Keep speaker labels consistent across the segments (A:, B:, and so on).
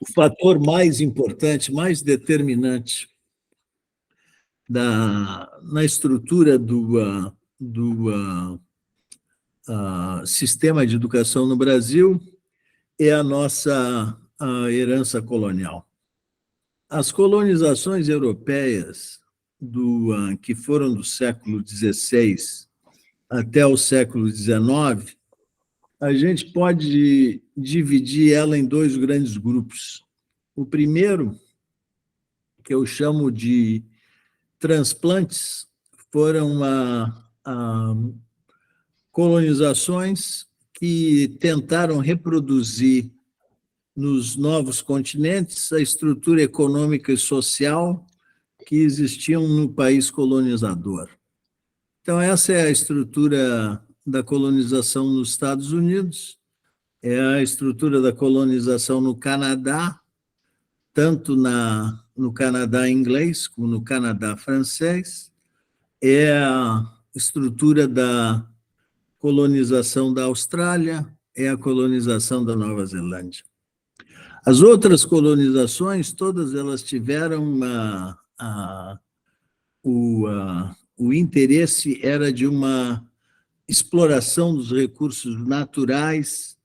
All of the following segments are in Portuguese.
A: o fator mais importante, mais determinante na estrutura do sistema de educação no Brasil é a nossa herança colonial. As colonizações europeias que foram do século XVI até o século XIX, a gente pode dividir ela em dois grandes grupos. O primeiro, que eu chamo de transplantes, foram colonizações que tentaram reproduzir nos novos continentes a estrutura econômica e social que existiam no país colonizador. Então, essa é a estrutura da colonização nos Estados Unidos, é a estrutura da colonização no Canadá, tanto no Canadá inglês como no Canadá francês, é a estrutura da colonização da Austrália, é a colonização da Nova Zelândia. As outras colonizações, todas elas tiveram o interesse era de uma exploração dos recursos naturais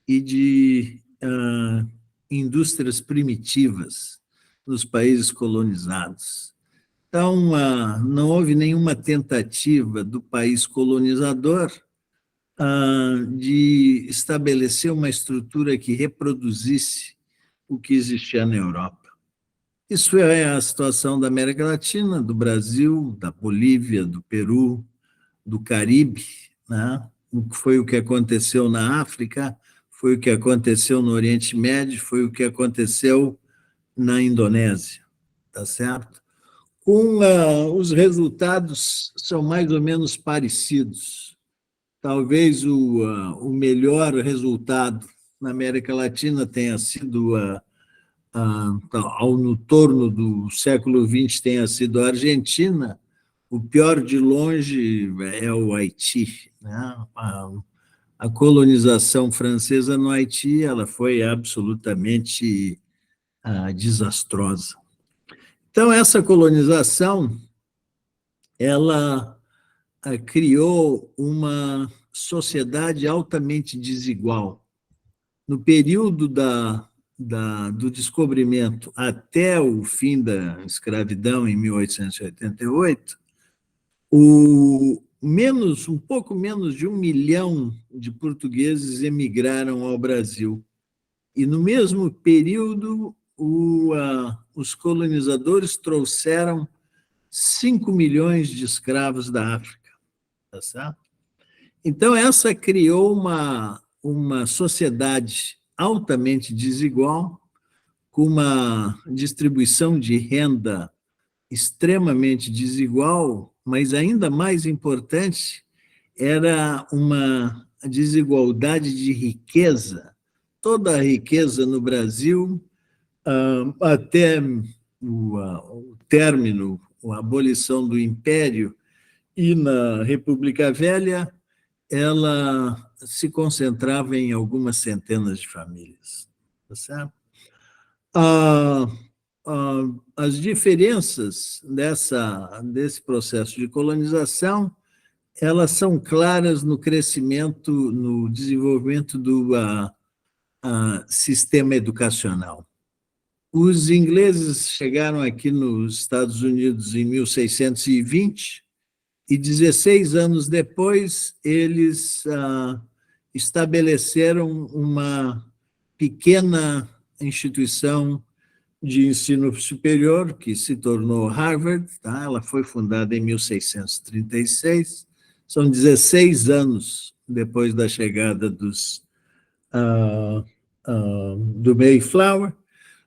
A: e de indústrias primitivas nos países colonizados. Então, não houve nenhuma tentativa do país colonizador de estabelecer uma estrutura que reproduzisse o que existia na Europa. Isso é a situação da América Latina, do Brasil, da Bolívia, do Peru, do Caribe, né? Foi o que aconteceu na África, foi o que aconteceu no Oriente Médio, foi o que aconteceu na Indonésia, tá certo? Os resultados são mais ou menos parecidos. Talvez o melhor resultado na América Latina tenha sido, no torno do século XX, tenha sido a Argentina. O pior de longe é o Haiti, né? A colonização francesa no Haiti ela foi absolutamente desastrosa. Então, essa colonização ela criou uma sociedade altamente desigual. No período do descobrimento até o fim da escravidão, em 1888, um pouco menos de 1 milhão de portugueses emigraram ao Brasil. E, no mesmo período, os colonizadores trouxeram 5 milhões de escravos da África. Tá certo? Então, essa criou uma sociedade altamente desigual, com uma distribuição de renda extremamente desigual, mas ainda mais importante, era uma desigualdade de riqueza. Toda a riqueza no Brasil, até o término, a abolição do Império e na República Velha, ela se concentrava em algumas centenas de famílias. Tá certo? As diferenças desse processo de colonização, elas são claras no crescimento, no desenvolvimento do sistema educacional. Os ingleses chegaram aqui nos Estados Unidos em 1620 e 16 anos depois eles estabeleceram uma pequena instituição de ensino superior, que se tornou Harvard, tá? Ela foi fundada em 1636, são 16 anos depois da chegada do Mayflower.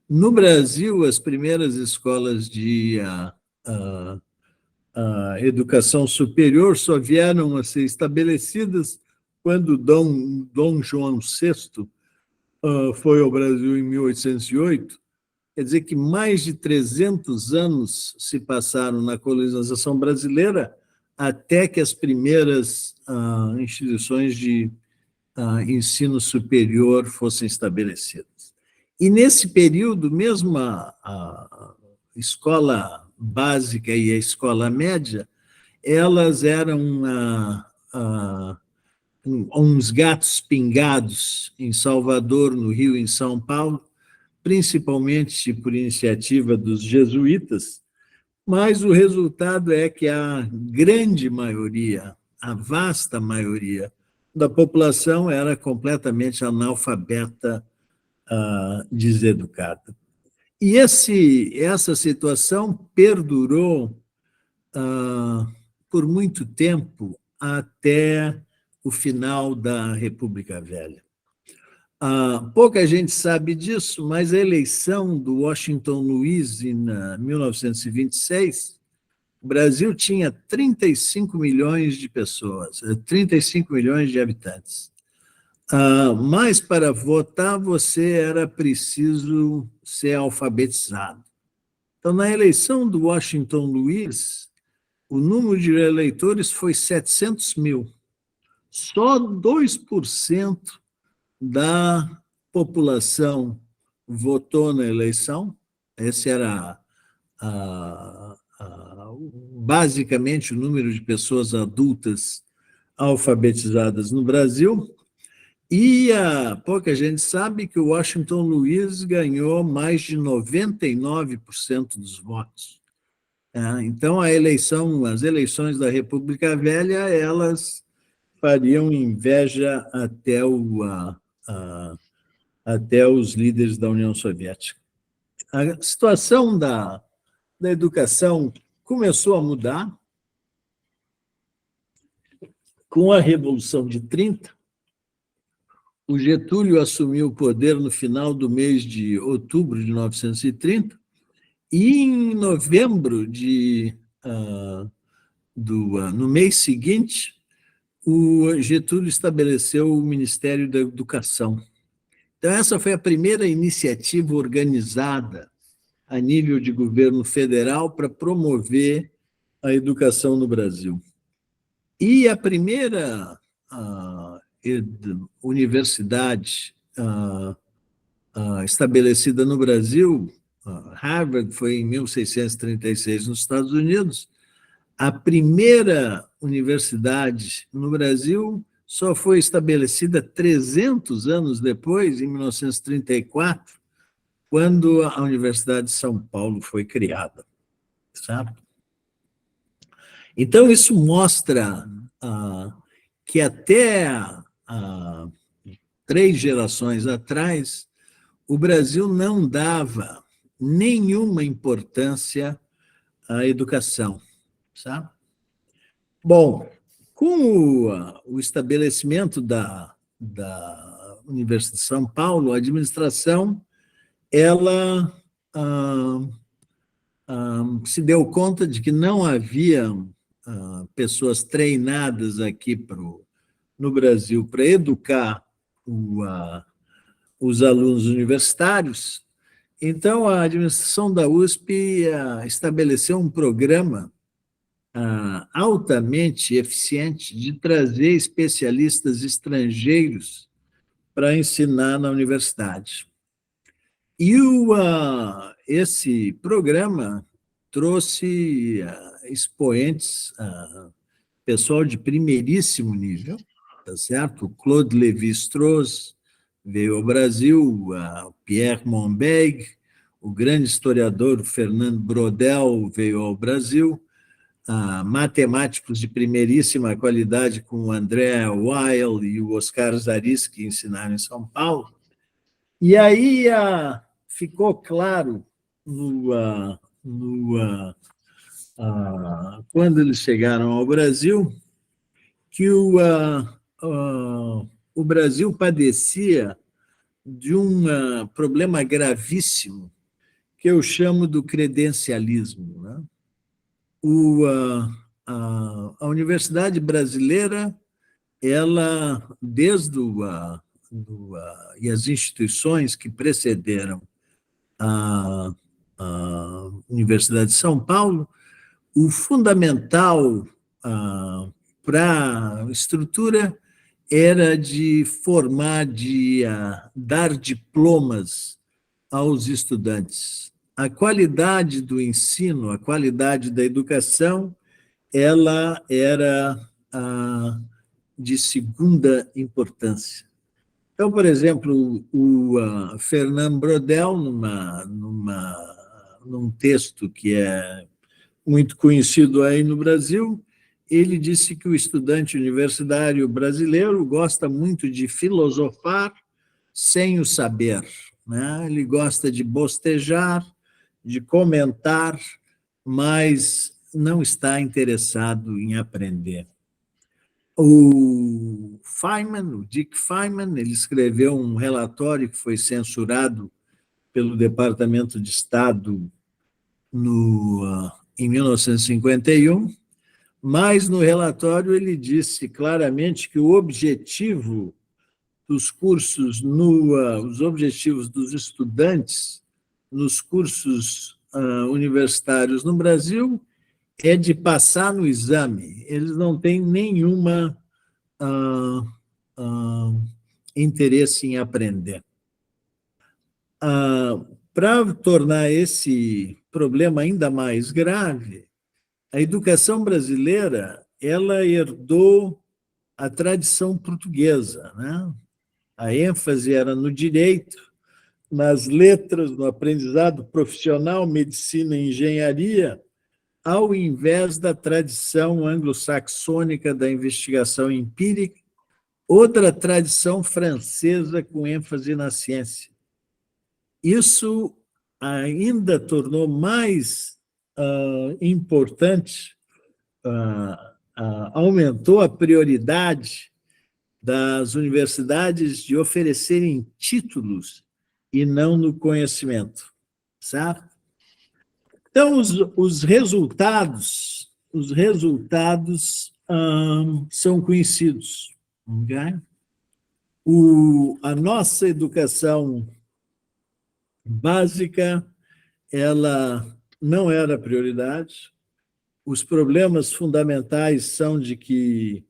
A: No Brasil, as primeiras escolas de educação superior só vieram a ser estabelecidas quando Dom João VI foi ao Brasil em 1808. Quer dizer que mais de 300 anos se passaram na colonização brasileira até que as primeiras instituições de ensino superior fossem estabelecidas. E, nesse período, mesmo a escola básica e a escola média, elas eram uns gatos pingados em Salvador, no Rio, em São Paulo, principalmente por iniciativa dos jesuítas, mas o resultado é que a grande maioria, a vasta maioria da população era completamente analfabeta, deseducada. E essa situação perdurou por muito tempo, até o final da República Velha. Pouca gente sabe disso, mas a eleição do Washington Luiz em 1926, o Brasil tinha 35 milhões de pessoas, 35 milhões de habitantes. Mas para votar, você era preciso ser alfabetizado. Então, na eleição do Washington Luiz, o número de eleitores foi 700 mil. Só 2% da população votou na eleição. Esse era basicamente o número de pessoas adultas alfabetizadas no Brasil. E pouca gente sabe que o Washington Luiz ganhou mais de 99% dos votos. Então, as eleições da República Velha, elas fariam inveja até os líderes da União Soviética. A situação da educação começou a mudar com a Revolução de 30. O Getúlio assumiu o poder no final do mês de outubro de 1930, e em novembro no mês seguinte, o Getúlio estabeleceu o Ministério da Educação. Então, essa foi a primeira iniciativa organizada a nível de governo federal para promover a educação no Brasil. E a primeira universidade estabelecida no Brasil, Harvard, foi em 1636, nos Estados Unidos. A primeira universidade no Brasil só foi estabelecida 300 anos depois, em 1934, quando a Universidade de São Paulo foi criada, sabe? Então, isso mostra que até 3 gerações atrás, o Brasil não dava nenhuma importância à educação, sabe? Bom, com o estabelecimento da Universidade de São Paulo, a administração, ela se deu conta de que não havia pessoas treinadas aqui no Brasil para educar os alunos universitários. Então, a administração da USP estabeleceu um programa altamente eficiente de trazer especialistas estrangeiros para ensinar na universidade. E esse programa trouxe expoentes, pessoal de primeiríssimo nível, tá certo? O Claude Lévi-Strauss veio ao Brasil, Pierre Monbeg, o grande historiador Fernando Brodel veio ao Brasil, matemáticos de primeiríssima qualidade, como o André Weil e o Oscar Zaris, que ensinaram em São Paulo. E aí ficou claro, quando eles chegaram ao Brasil, que o Brasil padecia de um problema gravíssimo, que eu chamo do credencialismo, né? A Universidade Brasileira, ela, desde e as instituições que precederam a Universidade de São Paulo, o fundamental para a estrutura era de formar, de dar diplomas aos estudantes. A qualidade do ensino, a qualidade da educação, ela era de segunda importância. Então, por exemplo, o Fernand Braudel, num texto que é muito conhecido aí no Brasil, ele disse que o estudante universitário brasileiro gosta muito de filosofar sem o saber, né? Ele gosta de bostejar, de comentar, mas não está interessado em aprender. O Dick Feynman, ele escreveu um relatório que foi censurado pelo Departamento de Estado em 1951, mas no relatório ele disse claramente que o objetivo dos cursos, os objetivos dos estudantes nos cursos universitários no Brasil é de passar no exame. Eles não têm nenhuma interesse em aprender. Para tornar esse problema ainda mais grave, a educação brasileira ela herdou a tradição portuguesa, né? A ênfase era no direito, nas letras, no aprendizado profissional, medicina e engenharia, ao invés da tradição anglo-saxônica da investigação empírica, outra tradição francesa com ênfase na ciência. Isso ainda tornou mais importante, aumentou a prioridade das universidades de oferecerem títulos e não no conhecimento, certo? Então, os resultados são conhecidos. Okay? A nossa educação básica, ela não era prioridade. Os problemas fundamentais são de que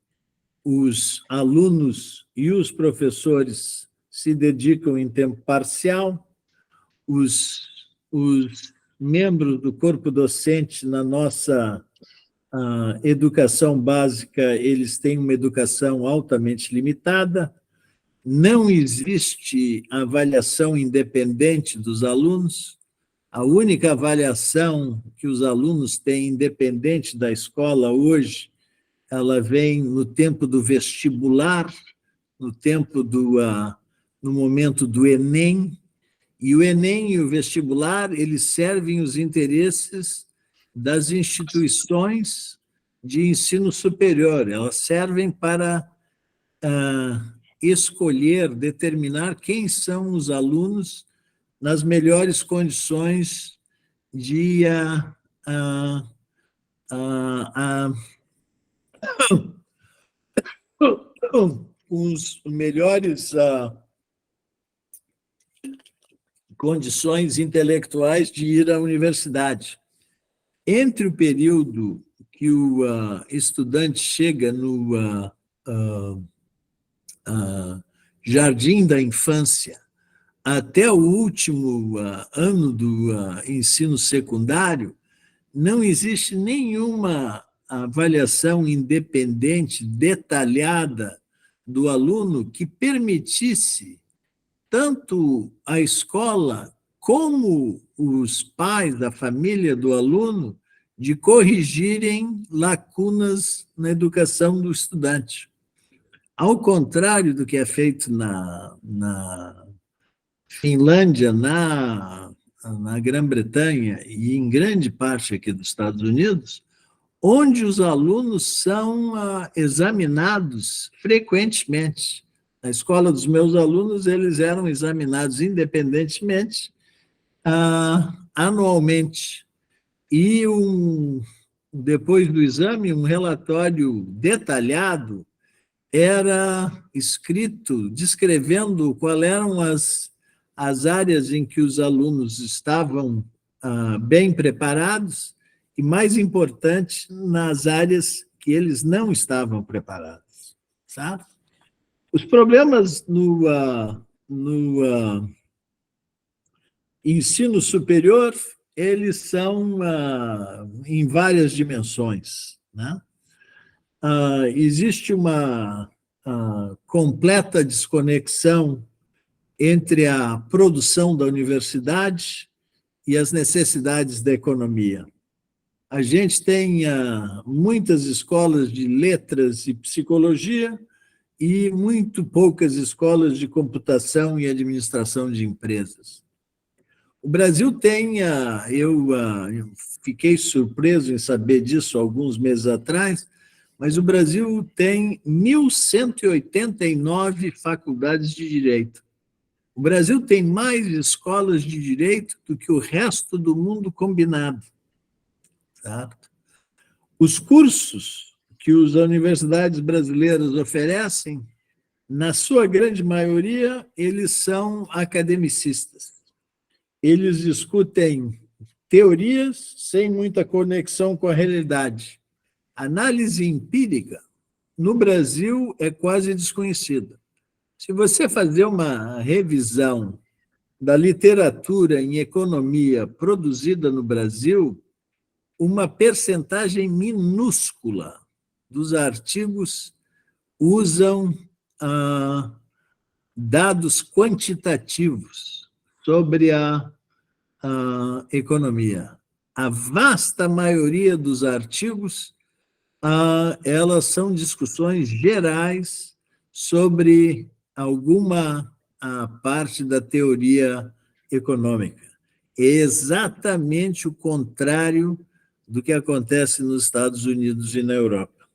A: os alunos e os professores se dedicam em tempo parcial, os membros do corpo docente na nossa educação básica, eles têm uma educação altamente limitada, não existe avaliação independente dos alunos, a única avaliação que os alunos têm independente da escola hoje, ela vem no tempo do vestibular, no momento do Enem, e o Enem e o vestibular, eles servem os interesses das instituições de ensino superior, elas servem para escolher, determinar quem são os alunos nas melhores condições de os melhores condições intelectuais de ir à universidade. Entre o período que o estudante chega no jardim da infância até o último ano do ensino secundário, não existe nenhuma avaliação independente, detalhada do aluno que permitisse tanto a escola como os pais da família do aluno de corrigirem lacunas na educação do estudante. Ao contrário do que é feito na Finlândia, na Grã-Bretanha e em grande parte aqui dos Estados Unidos, onde os alunos são examinados frequentemente. Na escola dos meus alunos, eles eram examinados independentemente, anualmente. E, depois do exame, um relatório detalhado era escrito descrevendo quais eram as áreas em que os alunos estavam bem preparados e, mais importante, nas áreas que eles não estavam preparados, sabe? Os problemas ensino superior, eles são em várias dimensões, né? Existe uma completa desconexão entre a produção da universidade e as necessidades da economia. A gente tem muitas escolas de letras e psicologia e muito poucas escolas de computação e administração de empresas. O Brasil tem, eu fiquei surpreso em saber disso alguns meses atrás, mas o Brasil tem 1.189 faculdades de direito. O Brasil tem mais escolas de direito do que o resto do mundo combinado. Certo? Os cursos que as universidades brasileiras oferecem, na sua grande maioria, eles são academicistas. Eles discutem teorias sem muita conexão com a realidade. Análise empírica, no Brasil, é quase desconhecida. Se você fazer uma revisão da literatura em economia produzida no Brasil, uma percentagem minúscula dos artigos usam dados quantitativos sobre a economia. A vasta maioria dos artigos, elas são discussões gerais sobre alguma parte da teoria econômica. É exatamente o contrário do que acontece nos Estados Unidos e na Europa.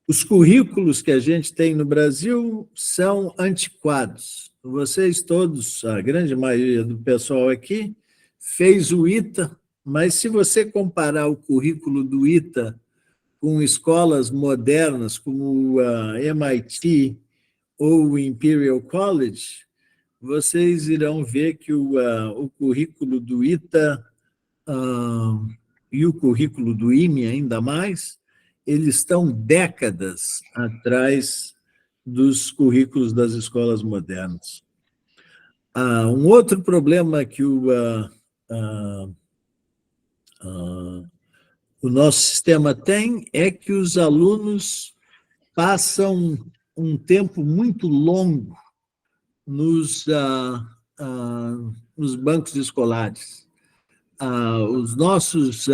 A: Os currículos que a gente tem no Brasil são antiquados. Vocês todos, a grande maioria do pessoal aqui, fez o ITA, mas se você comparar o currículo do ITA com escolas modernas como a MIT ou o Imperial College, vocês irão ver que o currículo do ITA e o currículo do IME, ainda mais, eles estão décadas atrás dos currículos das escolas modernas. Um outro problema que o nosso sistema tem é que os alunos passam um tempo muito longo nos bancos escolares. Os nossos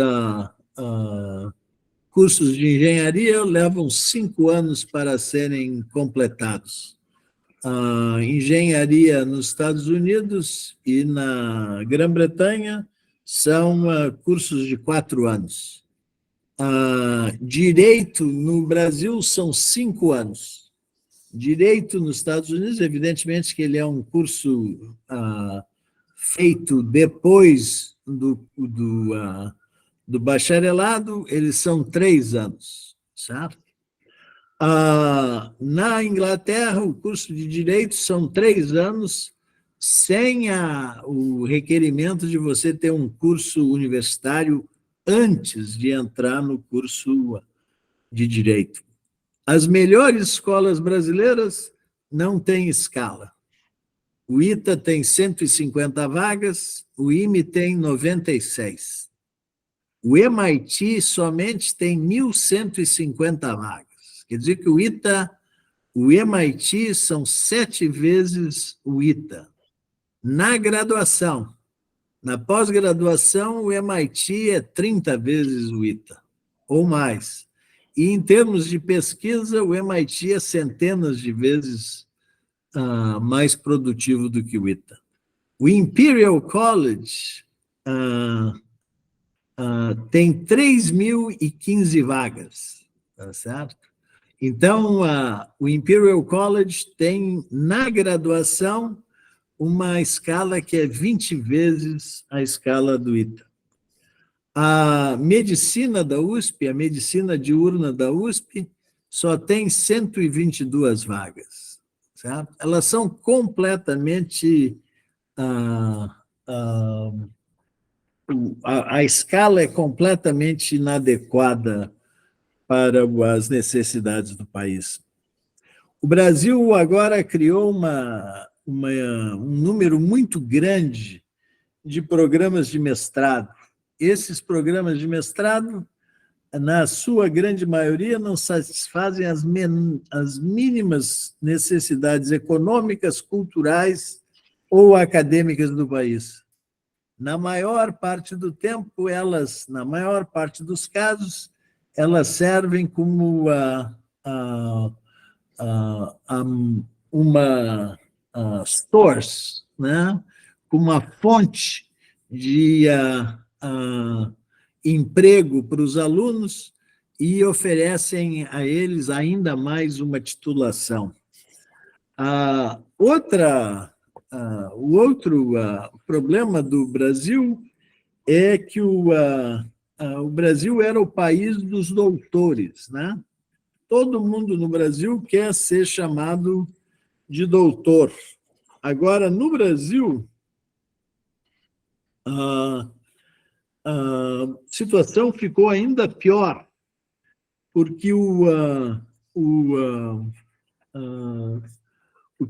A: cursos de engenharia levam 5 anos para serem completados. Engenharia nos Estados Unidos e na Grã-Bretanha são cursos de 4 anos. Direito no Brasil são 5 anos. Direito nos Estados Unidos, evidentemente que ele é um curso feito depois do bacharelado, eles são 3 anos, certo? Na Inglaterra, o curso de Direito são 3 anos, sem o requerimento de você ter um curso universitário antes de entrar no curso de Direito. As melhores escolas brasileiras não têm escala. O ITA tem 150 vagas, o IME tem 96. O MIT somente tem 1.150 vagas. Quer dizer que o MIT são 7 vezes o ITA. Na graduação, na pós-graduação, o MIT é 30 vezes o ITA, ou mais. E, em termos de pesquisa, o MIT é centenas de vezes mais produtivo do que o ITA. O Imperial College tem 3.015 vagas, tá certo? Então, o Imperial College tem, na graduação, uma escala que é 20 vezes a escala do ITA. A medicina da USP, a medicina diurna da USP, só tem 122 vagas, certo? Elas são completamente... a escala é completamente inadequada para as necessidades do país. O Brasil agora criou um número muito grande de programas de mestrado. Esses programas de mestrado, na sua grande maioria, não satisfazem as mínimas necessidades econômicas, culturais ou acadêmicas do país. Na maior parte do tempo, na maior parte dos casos, elas servem como uma source, né? Como uma fonte de emprego para os alunos e oferecem a eles ainda mais uma titulação. O outro problema do Brasil é que o Brasil era o país dos doutores, né? Todo mundo no Brasil quer ser chamado de doutor. Agora, no Brasil, a situação ficou ainda pior, porque o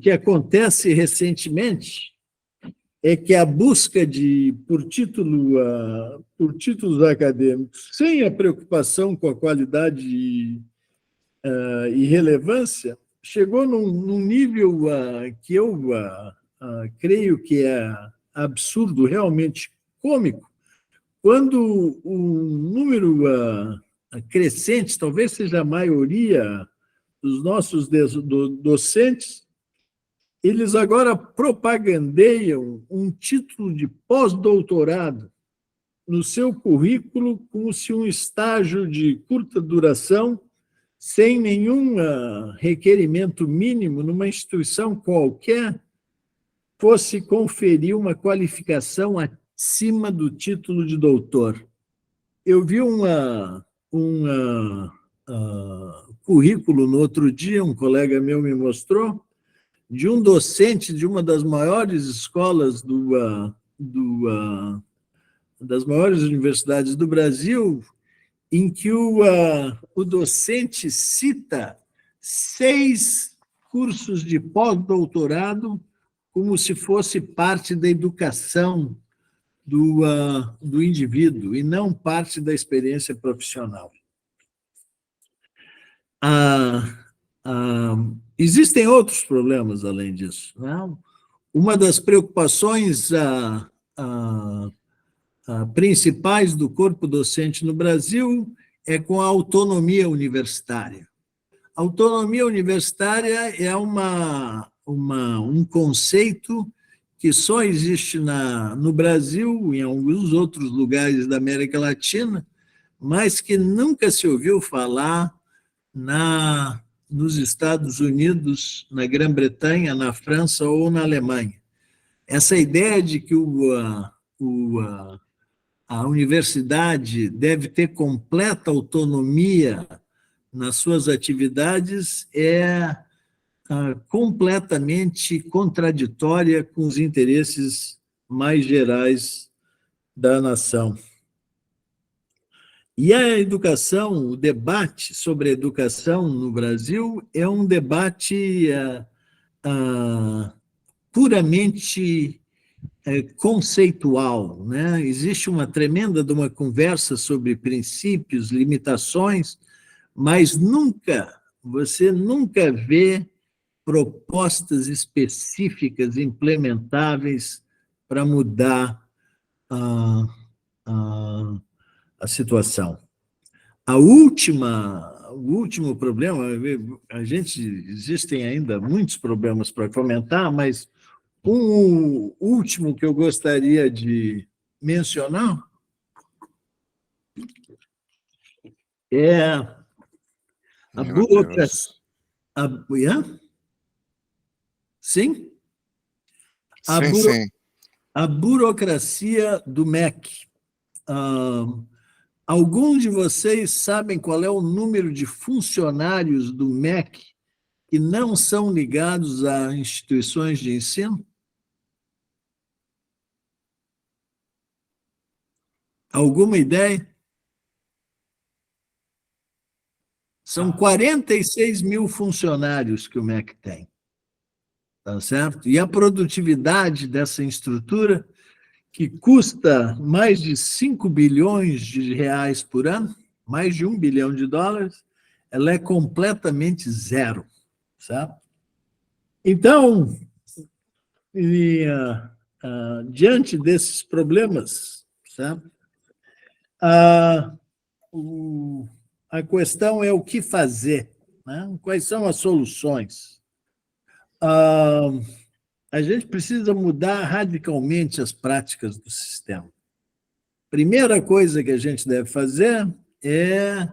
A: que acontece recentemente é que a busca por títulos acadêmicos, sem a preocupação com a qualidade e relevância, chegou num nível que eu creio que é absurdo, realmente cômico, quando um número crescente, talvez seja a maioria dos nossos docentes, eles agora propagandeiam um título de pós-doutorado no seu currículo como se um estágio de curta duração, sem nenhum requerimento mínimo, numa instituição qualquer, fosse conferir uma qualificação acima do título de doutor. Eu vi um currículo no outro dia, um colega meu me mostrou, de um docente de uma das maiores escolas das maiores universidades do Brasil, em que o docente cita 6 cursos de pós-doutorado como se fosse parte da educação do indivíduo e não parte da experiência profissional. Existem outros problemas além disso, né? Uma das preocupações principais do corpo docente no Brasil é com a autonomia universitária. A autonomia universitária é um conceito que só existe no Brasil, em alguns outros lugares da América Latina, mas que nunca se ouviu falar nos Estados Unidos, na Grã-Bretanha, na França ou na Alemanha. Essa ideia de que a universidade deve ter completa autonomia nas suas atividades é completamente contraditória com os interesses mais gerais da nação. E a educação, o debate sobre a educação no Brasil é um debate puramente conceitual, né? Existe uma tremenda de uma conversa sobre princípios, limitações, mas você nunca vê propostas específicas implementáveis para mudar a situação. O último problema, existem ainda muitos problemas para comentar, mas um último que eu gostaria de mencionar é a burocracia. Sim?
B: Sim.
A: A burocracia do MEC. Alguns de vocês sabem qual é o número de funcionários do MEC que não são ligados a instituições de ensino? Alguma ideia? São 46 mil funcionários que o MEC tem, tá certo? E a produtividade dessa estrutura, que custa mais de 5 bilhões de reais por ano, mais de 1 bilhão de dólares, ela é completamente zero, sabe? Então, diante desses problemas, sabe? A questão é o que fazer, né? Quais são as soluções? A gente precisa mudar radicalmente as práticas do sistema. Primeira coisa que a gente deve fazer é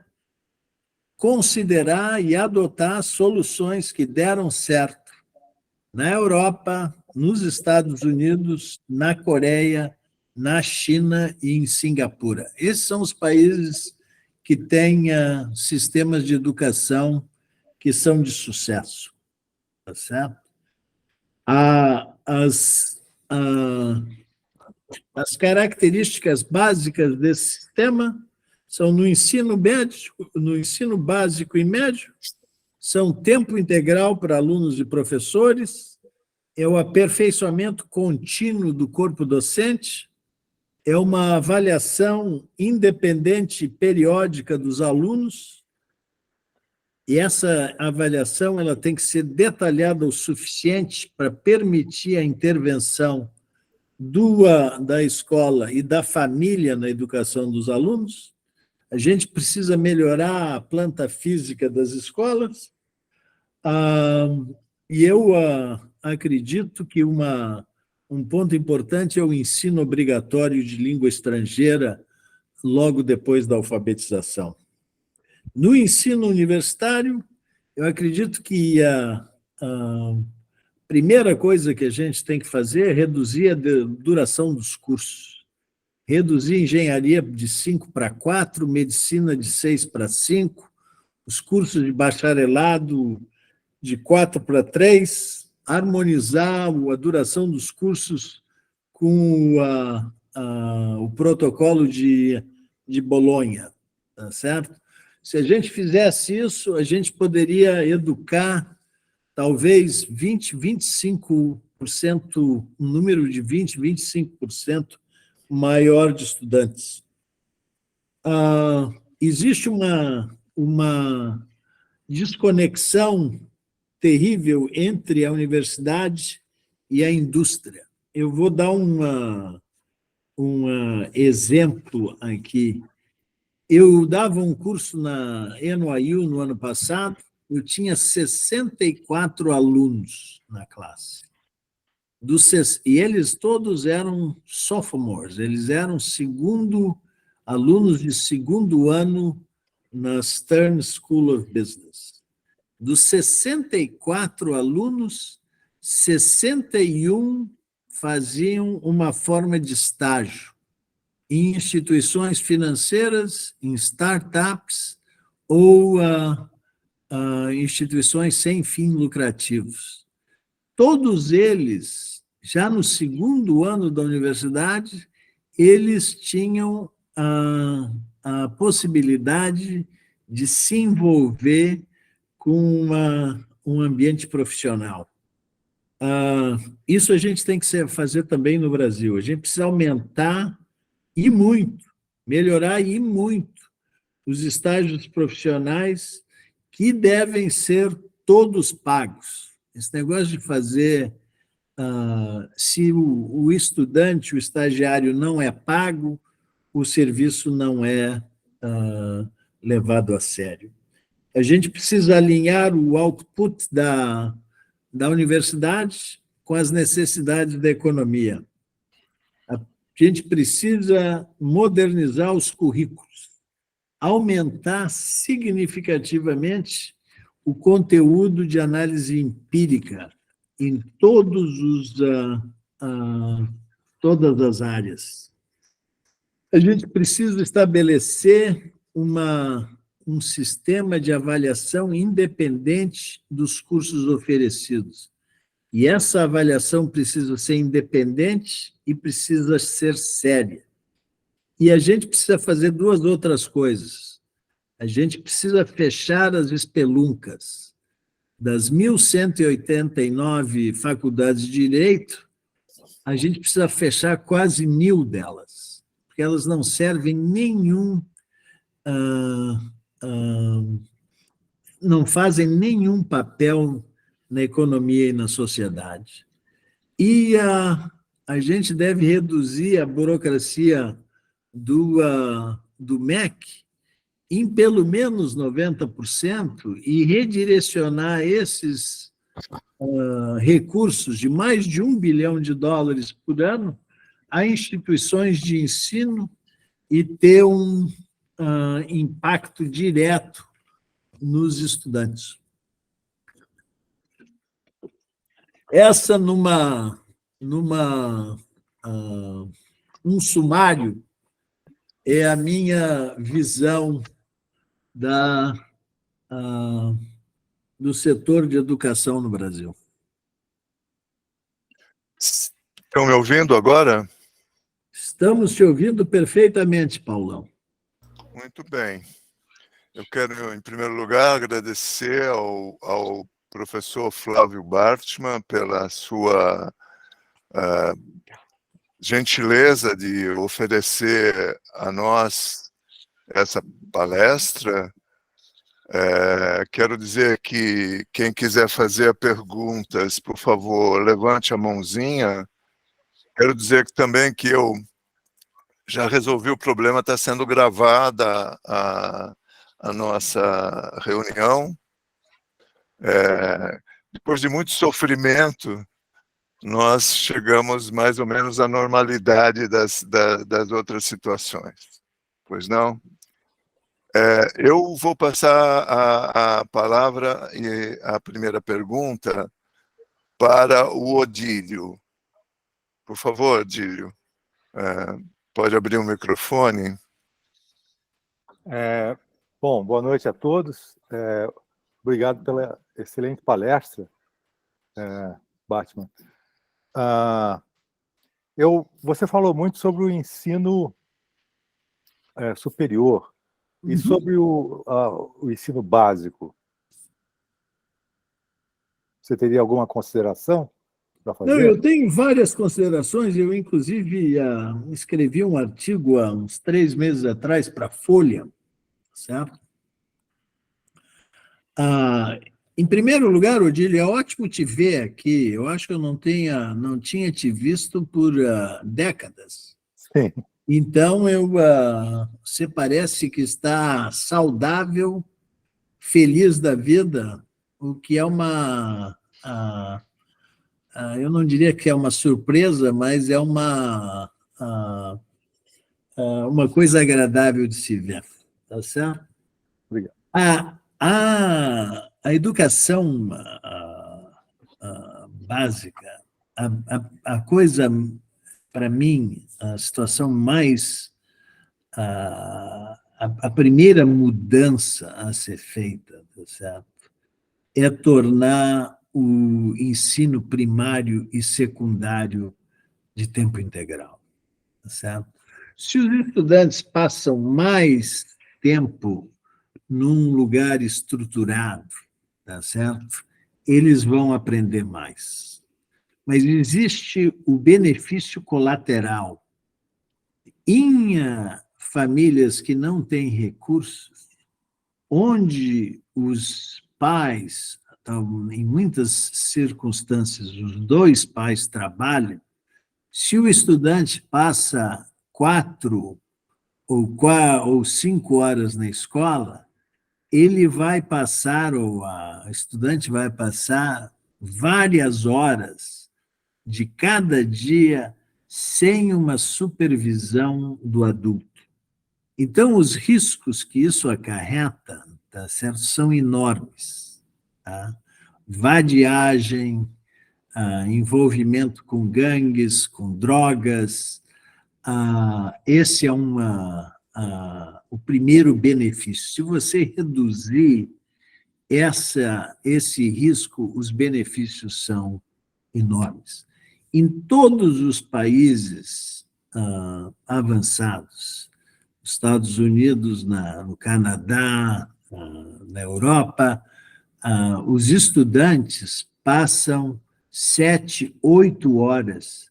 A: considerar e adotar soluções que deram certo na Europa, nos Estados Unidos, na Coreia, na China e em Singapura. Esses são os países que têm sistemas de educação que são de sucesso, tá certo? As características básicas desse sistema são no ensino médio, no ensino básico e médio, são tempo integral para alunos e professores, é o aperfeiçoamento contínuo do corpo docente, é uma avaliação independente e periódica dos alunos, e essa avaliação ela tem que ser detalhada o suficiente para permitir a intervenção da escola e da família na educação dos alunos. A gente precisa melhorar a planta física das escolas, e eu acredito que um ponto importante é o ensino obrigatório de língua estrangeira logo depois da alfabetização. No ensino universitário, eu acredito que a primeira coisa que a gente tem que fazer é reduzir a duração dos cursos. Reduzir engenharia de 5 para 4, medicina de 6 para 5, os cursos de bacharelado de 4 para 3, harmonizar a duração dos cursos com o protocolo de Bolonha, tá certo? Se a gente fizesse isso, a gente poderia educar talvez 20%, 25%, um número de 20%, 25% maior de estudantes. Existe uma desconexão terrível entre a universidade e a indústria. Eu vou dar um exemplo aqui. Eu dava um curso na NYU no ano passado, eu tinha 64 alunos na classe. E eles todos eram sophomores, eles eram alunos de segundo ano na Stern School of Business. Dos 64 alunos, 61 faziam uma forma de estágio em instituições financeiras, em startups ou instituições sem fins lucrativos. Todos eles, já no segundo ano da universidade, eles tinham a possibilidade de se envolver com um ambiente profissional. Isso a gente tem que fazer também no Brasil. A gente precisa aumentar e muito, melhorar e muito os estágios profissionais que devem ser todos pagos. Esse negócio de fazer, se o estudante, o estagiário não é pago, o serviço não é levado a sério. A gente precisa alinhar o output da universidade com as necessidades da economia. A gente precisa modernizar os currículos, aumentar significativamente o conteúdo de análise empírica em todas as áreas. A gente precisa estabelecer um sistema de avaliação independente dos cursos oferecidos. E essa avaliação precisa ser independente e precisa ser séria. E a gente precisa fazer duas outras coisas. A gente precisa fechar as espeluncas. Das 1.189 faculdades de direito, a gente precisa fechar quase 1.000 delas, porque elas não servem não fazem nenhum papel na economia e na sociedade. E a gente deve reduzir a burocracia do MEC em pelo menos 90% e redirecionar esses recursos de mais de US$ 1 bilhão por ano a instituições de ensino e ter um impacto direto nos estudantes. Essa, um sumário, é a minha visão do setor de educação no Brasil.
B: Estão me ouvindo agora?
A: Estamos te ouvindo perfeitamente, Paulão.
B: Muito bem. Eu quero, em primeiro lugar, agradecer ao professor Flávio Bartmann pela sua gentileza de oferecer a nós essa palestra. Quero dizer que quem quiser fazer perguntas, por favor, levante a mãozinha. Quero dizer também que eu já resolvi o problema, está sendo gravada a nossa reunião. Depois de muito sofrimento, nós chegamos mais ou menos à normalidade das outras situações. Pois não? Eu vou passar a palavra e a primeira pergunta para o Odílio. Por favor, Odílio, pode abrir o microfone.
C: Bom, boa noite a todos. Obrigado pela excelente palestra, Bartmann. Você falou muito sobre o ensino superior e sobre o ensino básico. Você teria alguma consideração para fazer?
A: Não, eu tenho várias considerações. Eu, inclusive, escrevi um artigo há uns 3 meses atrás para a Folha, certo? Em primeiro lugar, Odílio, é ótimo te ver aqui. Eu acho que eu não tinha te visto por décadas.
C: Sim.
A: Então, você parece que está saudável, feliz da vida, o que é eu não diria que é uma surpresa, mas é uma coisa agradável de se ver. Tá certo?
C: Obrigado.
A: A educação básica, a coisa, para mim, a situação mais... A primeira mudança a ser feita, tá certo? É tornar o ensino primário e secundário de tempo integral, tá certo? Se os estudantes passam mais tempo num lugar estruturado, tá certo? Eles vão aprender mais. Mas existe o benefício colateral. Em famílias que não têm recursos, onde os pais, em muitas circunstâncias, os 2 pais trabalham, se o estudante passa 4 ou 5 horas na escola, ele vai passar, ou a estudante vai passar várias horas de cada dia sem uma supervisão do adulto. Então, os riscos que isso acarreta, tá certo, são enormes. Tá? Vadiagem, envolvimento com gangues, com drogas, esse é o primeiro benefício. Se você reduzir esse risco, os benefícios são enormes. Em todos os países avançados, Estados Unidos, no Canadá, na Europa, os estudantes passam 7, 8 horas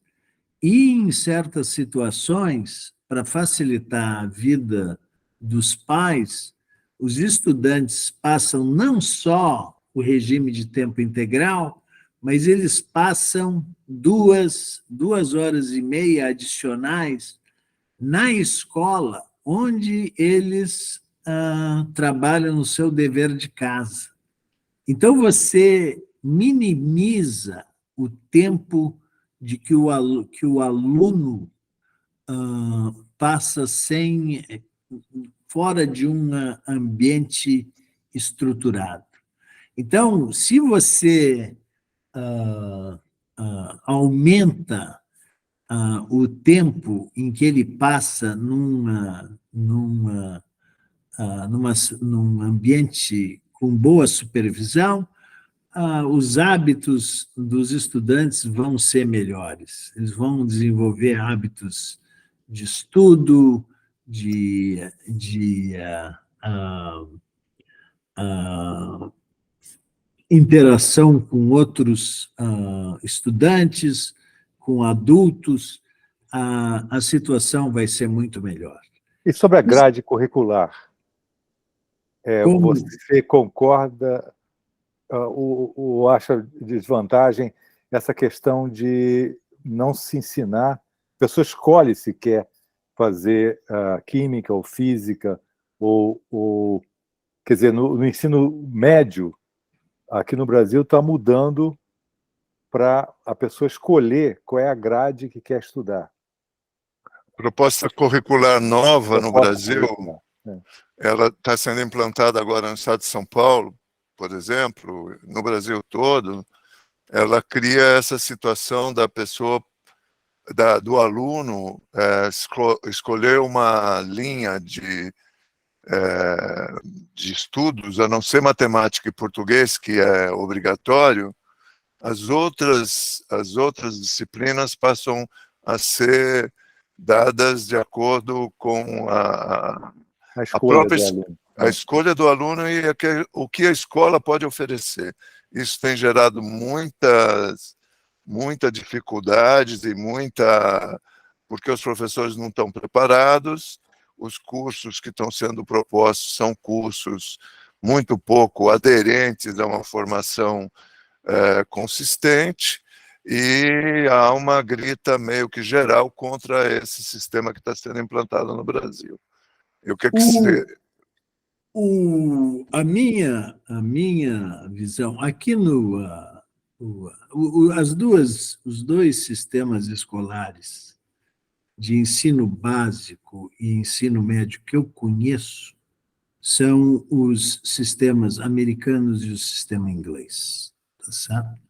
A: E, em certas situações, para facilitar a vida dos pais, os estudantes passam não só o regime de tempo integral, mas eles passam 2 horas e meia adicionais na escola, onde eles trabalham no seu dever de casa. Então, você minimiza o tempo de que o aluno passa fora de um ambiente estruturado. Então, se você aumenta o tempo em que ele passa num ambiente com boa supervisão, os hábitos dos estudantes vão ser melhores. Eles vão desenvolver hábitos de estudo, de interação com outros estudantes, com adultos, a situação vai ser muito melhor.
C: E sobre a grade curricular, você concorda ou acha desvantagem essa questão de não se ensinar? A pessoa escolhe se quer fazer química ou física, ou quer dizer, no ensino médio, aqui no Brasil, está mudando para a pessoa escolher qual é a grade que quer estudar.
B: Proposta curricular nova no Brasil, ela está sendo implantada agora no estado de São Paulo, por exemplo, no Brasil todo. Ela cria essa situação da pessoa, do aluno, escolher uma linha de estudos, a não ser matemática e português, que é obrigatório. As outras disciplinas passam a ser dadas de acordo com a escolha do aluno e o que a escola pode oferecer. Isso tem gerado muitas dificuldades porque os professores não estão preparados. Os cursos que estão sendo propostos são cursos muito pouco aderentes a uma formação consistente, e há uma grita meio que geral contra esse sistema que está sendo implantado no Brasil. E o que você...
A: A minha visão, aqui os dois sistemas escolares de ensino básico e ensino médio que eu conheço são os sistemas americanos e o sistema inglês, tá certo?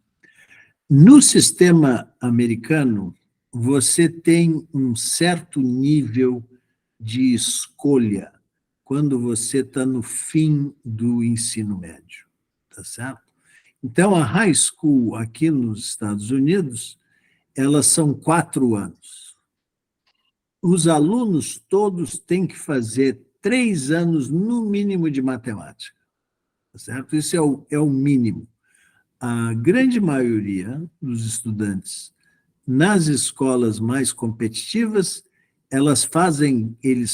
A: No sistema americano, você tem um certo nível de escolha quando você está no fim do ensino médio, tá certo? Então, a high school aqui nos Estados Unidos, elas são 4 anos. Os alunos todos têm que fazer 3 anos, no mínimo, de matemática, tá certo? Isso é o mínimo. A grande maioria dos estudantes nas escolas mais competitivas, eles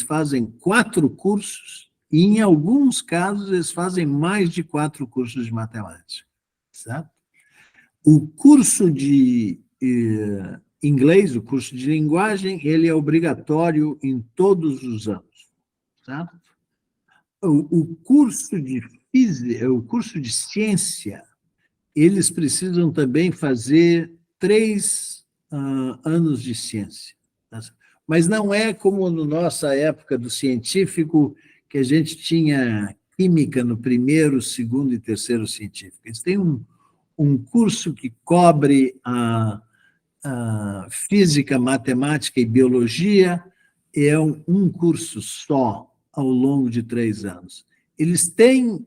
A: fazem 4 cursos, e, em alguns casos, eles fazem mais de 4 cursos de matemática, certo? O curso de inglês, o curso de linguagem, ele é obrigatório em todos os anos, certo? O curso de física, o curso de ciência, eles precisam também fazer 3 anos de ciência. Mas não é como na nossa época do científico, que a gente tinha química no primeiro, segundo e terceiro científico. Eles têm um curso que cobre a física, matemática e biologia, é um curso só ao longo de 3 anos. Eles têm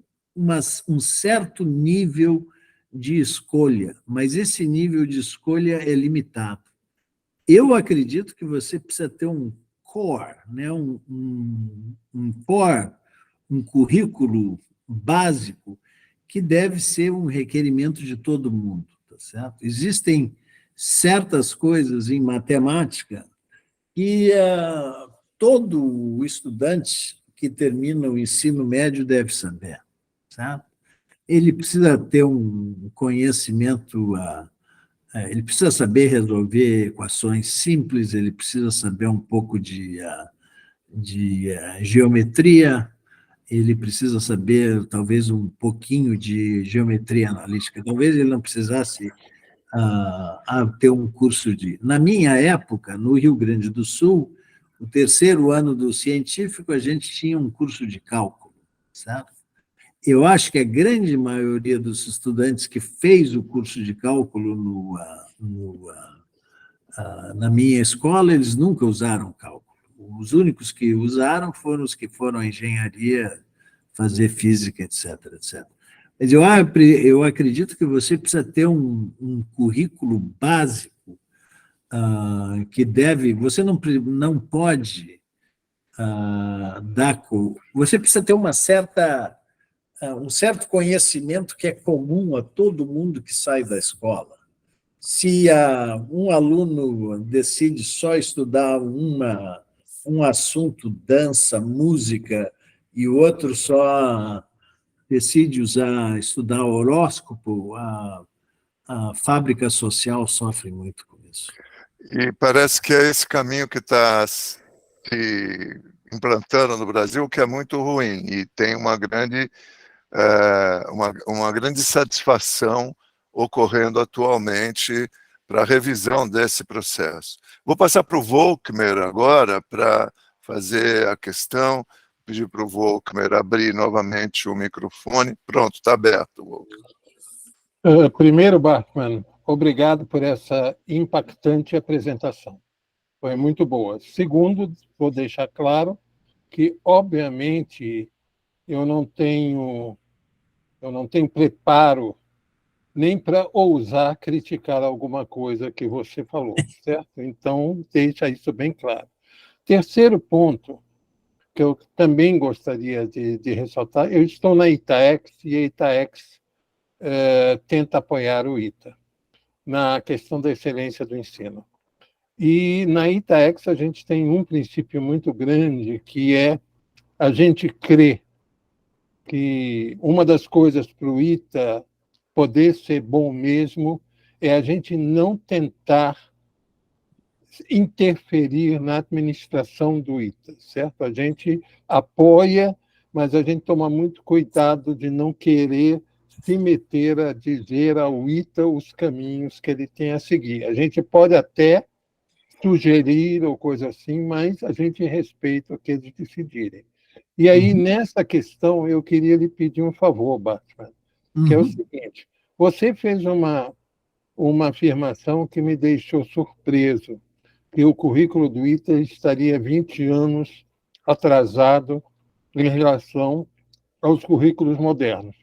A: um certo nível de escolha, mas esse nível de escolha é limitado. Eu acredito que você precisa ter um core, né? um core, um currículo básico, que deve ser um requerimento de todo mundo, tá certo? Existem certas coisas em matemática que todo estudante que termina o ensino médio deve saber, certo? Ele precisa ter um conhecimento, ele precisa saber resolver equações simples, ele precisa saber um pouco de geometria, ele precisa saber talvez um pouquinho de geometria analítica. Talvez ele não precisasse ter um curso de... Na minha época, no Rio Grande do Sul, o terceiro ano do científico, a gente tinha um curso de cálculo, certo? Eu acho que a grande maioria dos estudantes que fez o curso de cálculo na minha escola, eles nunca usaram cálculo. Os únicos que usaram foram os que foram à engenharia, fazer física, etc, etc. Mas eu acredito que você precisa ter um currículo básico que deve... Você não pode você precisa ter um certo conhecimento que é comum a todo mundo que sai da escola. Se um aluno decide só estudar um assunto, dança, música, e o outro só decide estudar horóscopo, a fábrica social sofre muito com isso.
B: E parece que é esse caminho que está se implantando no Brasil, que é muito ruim, e tem uma grande satisfação ocorrendo atualmente para a revisão desse processo. Vou passar para o Volkmer agora para fazer a questão, pedir para o Volkmer abrir novamente o microfone. Pronto, está aberto, Volkmer.
D: Primeiro, Bachmann, obrigado por essa impactante apresentação. Foi muito boa. Segundo, vou deixar claro que, obviamente, eu não tenho preparo nem para ousar criticar alguma coisa que você falou, certo? Então, deixa isso bem claro. Terceiro ponto, que eu também gostaria de ressaltar, eu estou na ITAEX, e a ITAEX tenta apoiar o ITA na questão da excelência do ensino. E na ITAEX a gente tem um princípio muito grande, que é a gente crer que uma das coisas para o ITA poder ser bom mesmo é a gente não tentar interferir na administração do ITA, certo? A gente apoia, mas a gente toma muito cuidado de não querer se meter a dizer ao ITA os caminhos que ele tem a seguir. A gente pode até sugerir ou coisa assim, mas a gente respeita o que eles decidirem. E aí, nessa questão, eu queria lhe pedir um favor, Bachmann, que é o seguinte: você fez uma afirmação que me deixou surpreso, que o currículo do ITA estaria 20 anos atrasado em relação aos currículos modernos.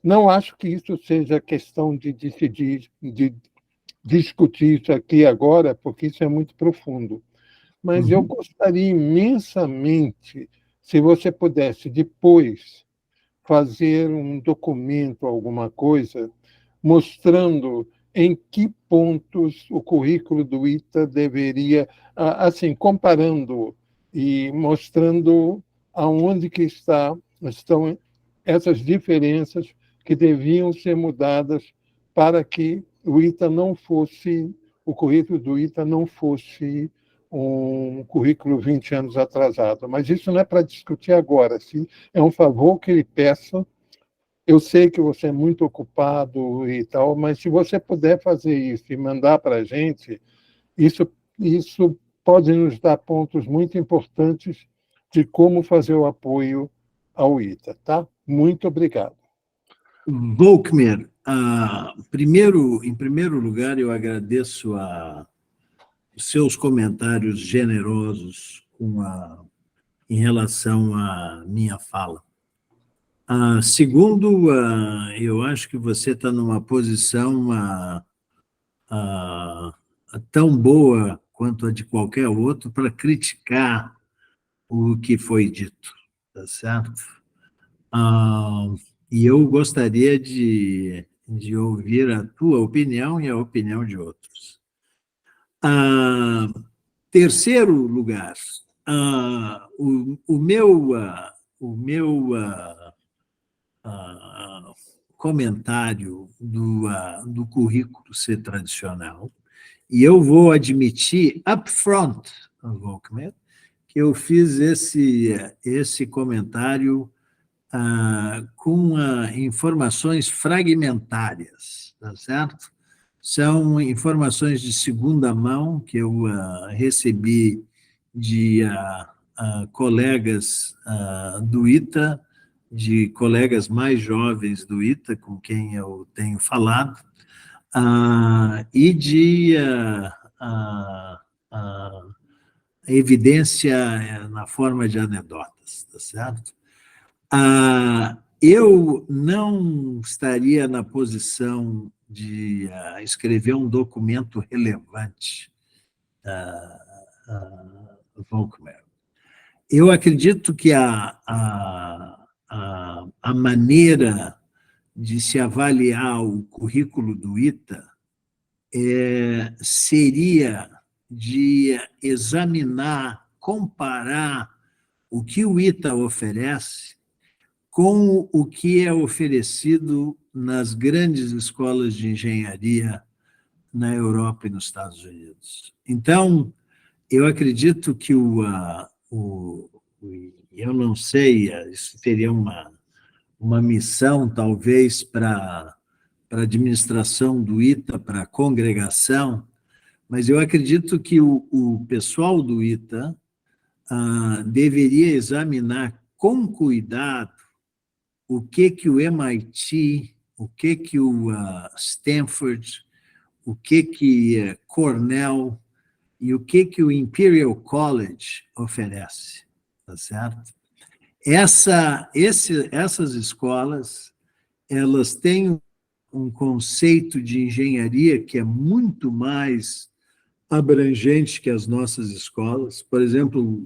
D: Não acho que isso seja questão de decidir, de discutir isso aqui agora, porque isso é muito profundo. Mas eu gostaria imensamente, se você pudesse depois fazer um documento, alguma coisa, mostrando em que pontos o currículo do ITA deveria, assim, comparando e mostrando aonde que estão essas diferenças que deviam ser mudadas para que o currículo do ITA não fosse um currículo 20 anos atrasado. Mas isso não é para discutir agora, sim, é um favor que ele peça. Eu sei que você é muito ocupado e tal, mas se você puder fazer isso e mandar para a gente, isso pode nos dar pontos muito importantes de como fazer o apoio ao ITA, tá? Muito obrigado.
A: Volkmer, em primeiro lugar, eu agradeço os seus comentários generosos em relação à minha fala. Segundo, eu acho que você está numa posição tão boa quanto a de qualquer outro para criticar o que foi dito, tá certo? E eu gostaria de ouvir a tua opinião e a opinião de outros. Terceiro lugar, o meu comentário do currículo ser tradicional, e eu vou admitir upfront, Volkmer, que eu fiz esse comentário com informações fragmentárias, tá certo? São informações de segunda mão que eu recebi de colegas do ITA, de colegas mais jovens do ITA, com quem eu tenho falado, e de evidência na forma de anedotas, tá certo? Eu não estaria na posição de escrever um documento relevante, Volkmer. Eu acredito que a maneira de se avaliar o currículo do ITA seria de examinar, comparar o que o ITA oferece com o que é oferecido nas grandes escolas de engenharia na Europa e nos Estados Unidos. Então, eu acredito que eu não sei, isso teria uma missão, talvez, para a administração do ITA, para a congregação, mas eu acredito que o pessoal do ITA deveria examinar com cuidado o que o MIT, o que o Stanford, o que Cornell e o que o Imperial College oferece, tá certo? Essas escolas, elas têm um conceito de engenharia que é muito mais abrangente que as nossas escolas. Por exemplo,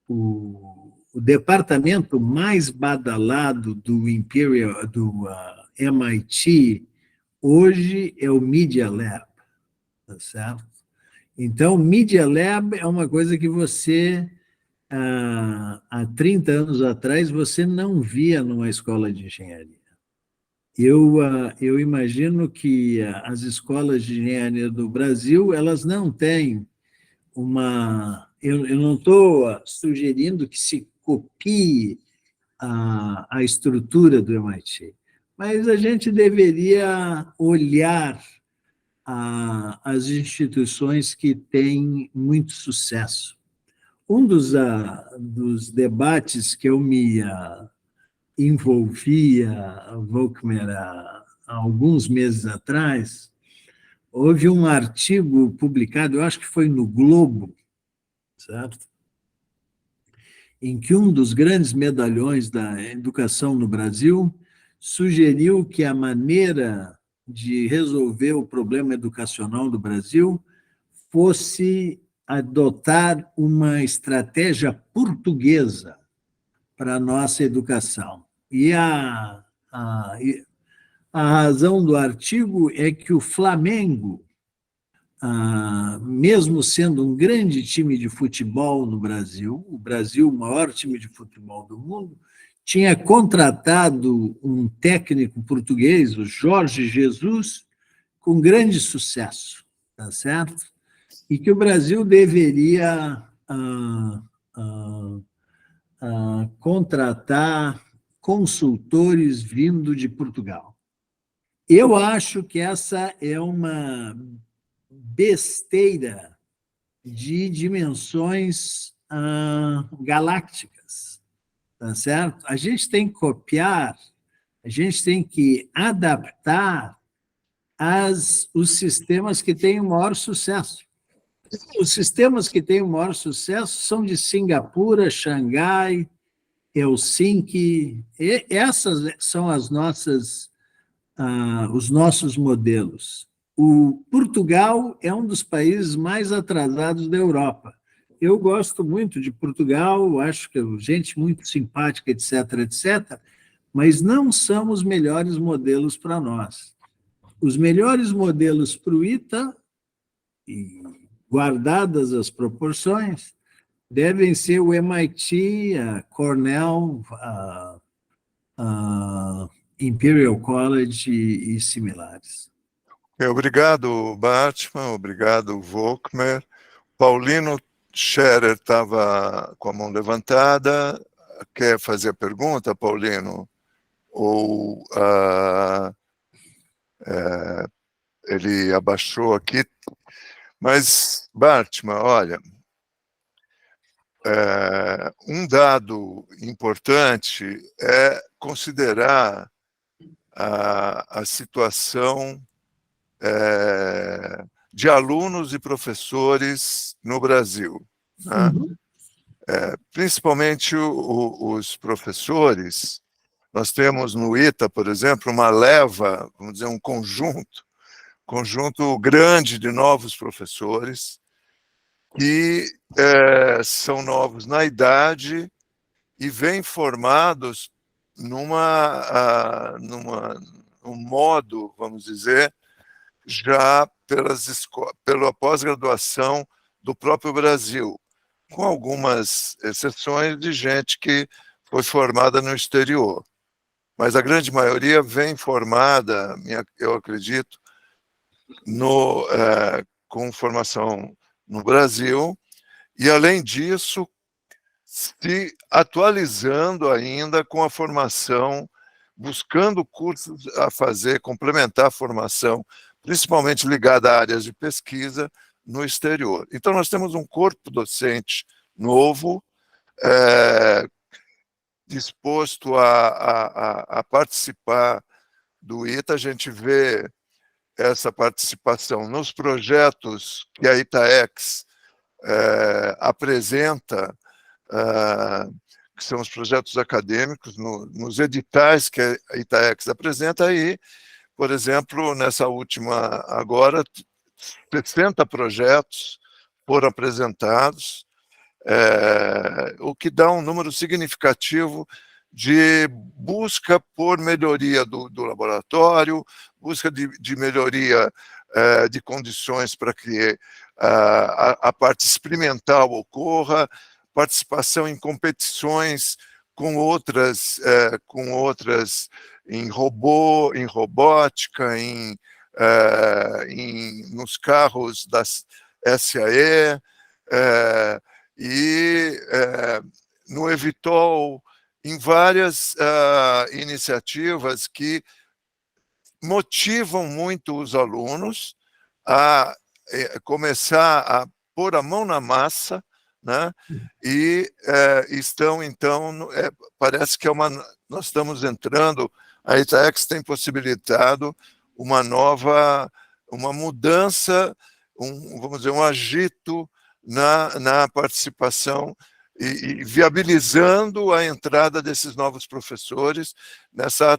A: o departamento mais badalado do MIT hoje é o Media Lab, tá certo? Então, Media Lab é uma coisa que você, há 30 anos atrás, você não via numa escola de engenharia. Eu imagino que as escolas de engenharia do Brasil, elas não têm uma... Eu não estou sugerindo que se copie a estrutura do MIT, mas a gente deveria olhar as instituições que têm muito sucesso. Um dos debates que eu me envolvia, Volkmer, há alguns meses atrás, houve um artigo publicado, eu acho que foi no Globo, certo? Em que um dos grandes medalhões da educação no Brasil sugeriu que a maneira de resolver o problema educacional do Brasil fosse adotar uma estratégia portuguesa para a nossa educação. E a razão do artigo é que o Flamengo, mesmo sendo um grande time de futebol no Brasil, o Brasil, o maior time de futebol do mundo, tinha contratado um técnico português, o Jorge Jesus, com grande sucesso, tá certo? E que o Brasil deveria contratar consultores vindo de Portugal. Eu acho que essa é uma besteira de dimensões galácticas, tá certo? A gente tem que copiar, a gente tem que adaptar os sistemas que têm o maior sucesso. Os sistemas que têm o maior sucesso são de Singapura, Xangai, Helsinki, e essas são os nossos modelos. O Portugal é um dos países mais atrasados da Europa. Eu gosto muito de Portugal, acho que é gente muito simpática, etc., etc., mas não são os melhores modelos para nós. Os melhores modelos para o ITA e guardadas as proporções, devem ser o MIT, a Cornell, a Imperial College e similares.
B: Obrigado, Batman, obrigado, Volkmer. Paulino Scherer estava com a mão levantada. Quer fazer a pergunta, Paulino? Ou ele abaixou aqui? Mas, Batman, olha, um dado importante é considerar a situação de alunos e professores no Brasil, né? Principalmente os professores. Nós temos no ITA, por exemplo, uma leva, vamos dizer, um conjunto grande de novos professores que são novos na idade e vêm formados num modo, vamos dizer, já pela pós-graduação do próprio Brasil, com algumas exceções de gente que foi formada no exterior. Mas a grande maioria vem formada, eu acredito, com formação no Brasil, e, além disso, se atualizando ainda com a formação, buscando cursos a fazer, complementar a formação, principalmente ligada a áreas de pesquisa no exterior. Então, nós temos um corpo docente novo, disposto a participar do ITA. A gente vê essa participação nos projetos que a ITAEX apresenta, que são os projetos acadêmicos, nos editais que a ITAEX apresenta aí. Por exemplo, nessa última agora, 60 projetos foram apresentados, o que dá um número significativo de busca por melhoria do laboratório, busca de melhoria de condições para que a parte experimental ocorra, participação em competições com outras em robótica, nos carros das SAE, e no Evitol, em várias iniciativas que motivam muito os alunos a começar a pôr a mão na massa, né? E estão, então, parece que nós estamos entrando, a ITAEX tem possibilitado uma mudança, vamos dizer, um agito na participação e viabilizando a entrada desses novos professores nessa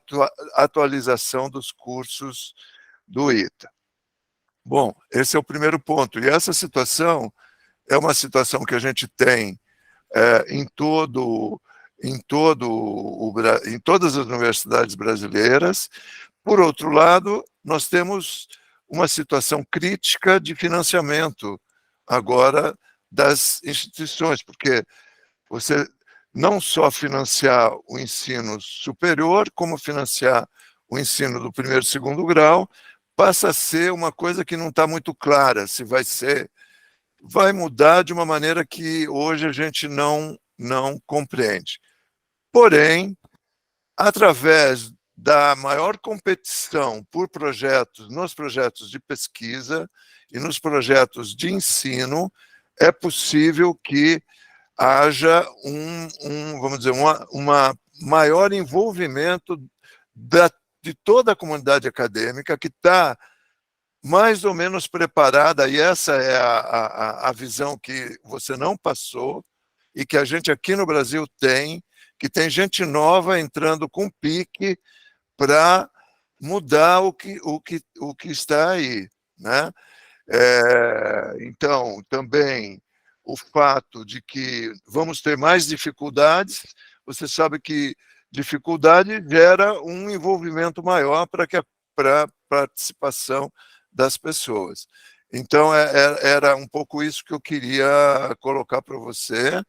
B: atualização dos cursos do ITA. Bom, esse é o primeiro ponto. E essa situação é uma situação que a gente tem em todas as universidades brasileiras. Por outro lado, nós temos uma situação crítica de financiamento agora das instituições, porque você não só financiar o ensino superior, como financiar o ensino do primeiro e segundo grau, passa a ser uma coisa que não está muito clara se vai mudar de uma maneira que hoje a gente não compreende. Porém, através da maior competição por projetos, nos projetos de pesquisa e nos projetos de ensino, é possível que haja vamos dizer, uma maior envolvimento de toda a comunidade acadêmica, que está mais ou menos preparada, e essa é a visão que você não passou, e que a gente aqui no Brasil tem, que tem gente nova entrando com pique para mudar o que está aí, né? Então, também o fato de que vamos ter mais dificuldades, você sabe que dificuldade gera um envolvimento maior para a participação das pessoas. Então, era um pouco isso que eu queria colocar para você,